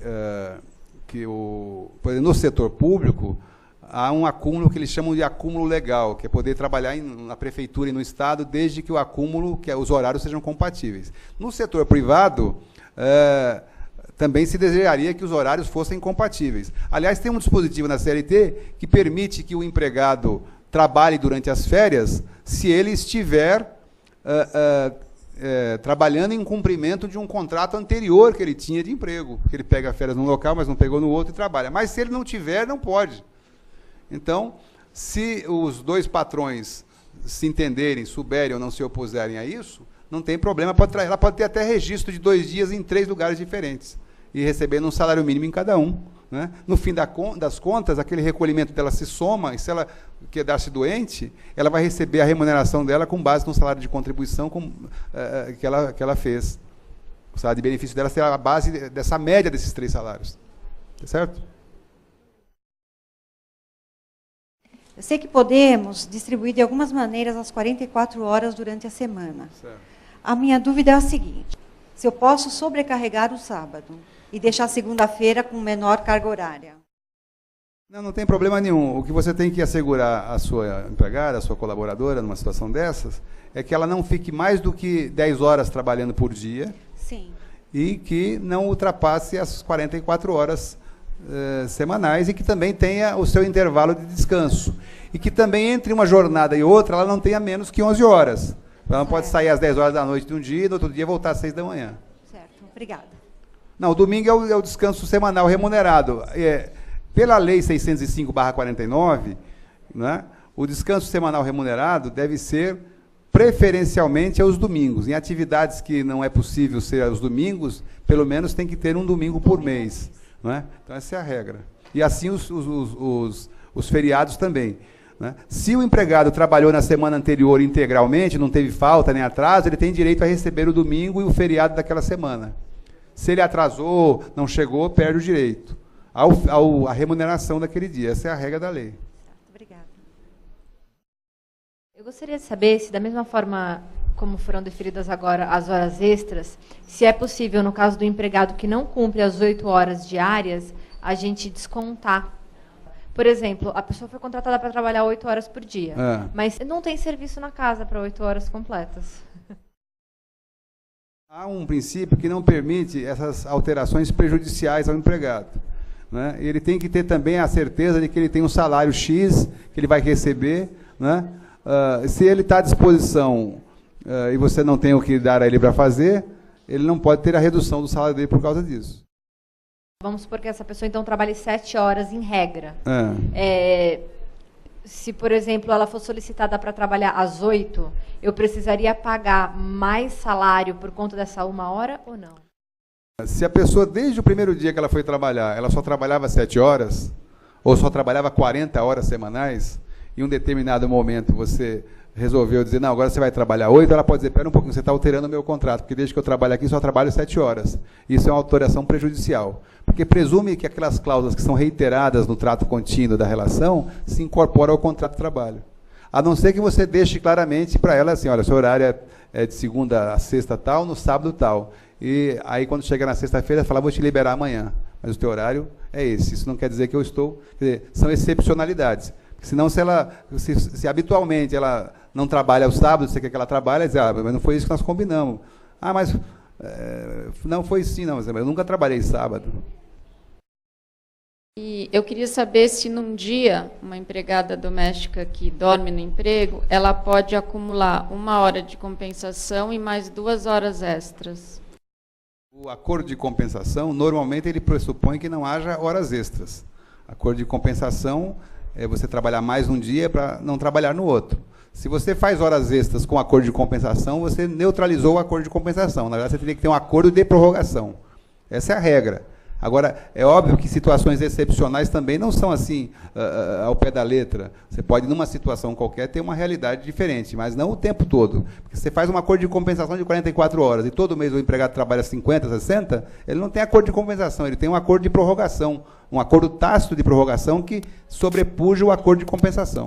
por exemplo, no setor público, há um acúmulo que eles chamam de acúmulo legal, que é poder trabalhar na prefeitura e no Estado, desde que o acúmulo, que os horários sejam compatíveis. No setor privado, também se desejaria que os horários fossem compatíveis. Aliás, tem um dispositivo na CLT que permite que o empregado trabalhe durante as férias se ele estiver trabalhando em cumprimento de um contrato anterior que ele tinha de emprego, que ele pega férias num local, mas não pegou no outro e trabalha. Mas se ele não tiver, não pode. Então, se os dois patrões se entenderem, souberem ou não se opuserem a isso, não tem problema, ela pode ter até registro de 2 dias em 3 lugares diferentes, e recebendo um salário mínimo em cada um. Né? No fim das contas, aquele recolhimento dela se soma, e se ela quedar-se doente, ela vai receber a remuneração dela com base no salário de contribuição que ela fez. O salário de benefício dela será a base dessa média desses 3 salários. Tá certo? Eu sei que podemos distribuir de algumas maneiras as 44 horas durante a semana. Certo. A minha dúvida é a seguinte: se eu posso sobrecarregar o sábado e deixar a segunda-feira com menor carga horária? Não tem problema nenhum. O que você tem que assegurar à sua empregada, à sua colaboradora, numa situação dessas, é que ela não fique mais do que 10 horas trabalhando por dia. Sim. E que não ultrapasse as 44 horas semanais, e que também tenha o seu intervalo de descanso. E que também, entre uma jornada e outra, ela não tenha menos que 11 horas. Ela não pode sair às 10 horas da noite de um dia e no outro dia voltar às 6 da manhã. Certo, obrigada. Não, o domingo é o descanso semanal remunerado. Pela Lei 605/49, né, o descanso semanal remunerado deve ser preferencialmente aos domingos. Em atividades que não é possível ser aos domingos, pelo menos tem que ter um domingo por mês. Não é? Então, essa é a regra. E assim os feriados também. Né? Se o empregado trabalhou na semana anterior integralmente, não teve falta nem atraso, ele tem direito a receber o domingo e o feriado daquela semana. Se ele atrasou, não chegou, perde o direito à remuneração daquele dia. Essa é a regra da lei. Obrigada. Eu gostaria de saber se, da mesma forma como foram definidas agora as horas extras, se é possível, no caso do empregado que não cumpre as 8 horas diárias, a gente descontar. Por exemplo, a pessoa foi contratada para trabalhar 8 horas por dia, mas não tem serviço na casa para 8 horas completas. Há um princípio que não permite essas alterações prejudiciais ao empregado. Né? Ele tem que ter também a certeza de que ele tem um salário X, que ele vai receber. Né? Se ele está à disposição e você não tem o que dar a ele para fazer, ele não pode ter a redução do salário dele por causa disso. Vamos supor que essa pessoa, então, trabalhe 7 horas em regra. Se, por exemplo, ela for solicitada para trabalhar às 8, eu precisaria pagar mais salário por conta dessa 1 hora ou não? Se a pessoa, desde o primeiro dia que ela foi trabalhar, ela só trabalhava 7 horas, ou só trabalhava 40 horas semanais, em um determinado momento você resolveu dizer, não, agora você vai trabalhar 8, ela pode dizer, espera um pouquinho, você está alterando o meu contrato, porque desde que eu trabalho aqui só trabalho 7 horas. Isso é uma alteração prejudicial, porque presume que aquelas cláusulas que são reiteradas no trato contínuo da relação se incorporam ao contrato de trabalho. A não ser que você deixe claramente para ela assim, olha, seu horário é de segunda a sexta tal, no sábado tal. E aí quando chega na sexta-feira, fala, vou te liberar amanhã, mas o teu horário é esse. Isso não quer dizer que eu estou... Quer dizer, são excepcionalidades. Senão, se habitualmente ela não trabalha aos sábados, você quer que ela trabalhe, diz, mas não foi isso que nós combinamos. Mas não foi assim, não, eu nunca trabalhei sábado. E eu queria saber se num dia, uma empregada doméstica que dorme no emprego, ela pode acumular 1 hora de compensação e mais 2 horas extras. O acordo de compensação, normalmente, ele pressupõe que não haja horas extras. Acordo de compensação é você trabalhar mais um dia para não trabalhar no outro. Se você faz horas extras com acordo de compensação, você neutralizou o acordo de compensação. Na verdade, você teria que ter um acordo de prorrogação. Essa é a regra. Agora, é óbvio que situações excepcionais também não são assim, ao pé da letra. Você pode, numa situação qualquer, ter uma realidade diferente, mas não o tempo todo. Porque você faz um acordo de compensação de 44 horas e todo mês o empregado trabalha 50, 60, ele não tem acordo de compensação, ele tem um acordo de prorrogação, um acordo tácito de prorrogação que sobrepuja o acordo de compensação.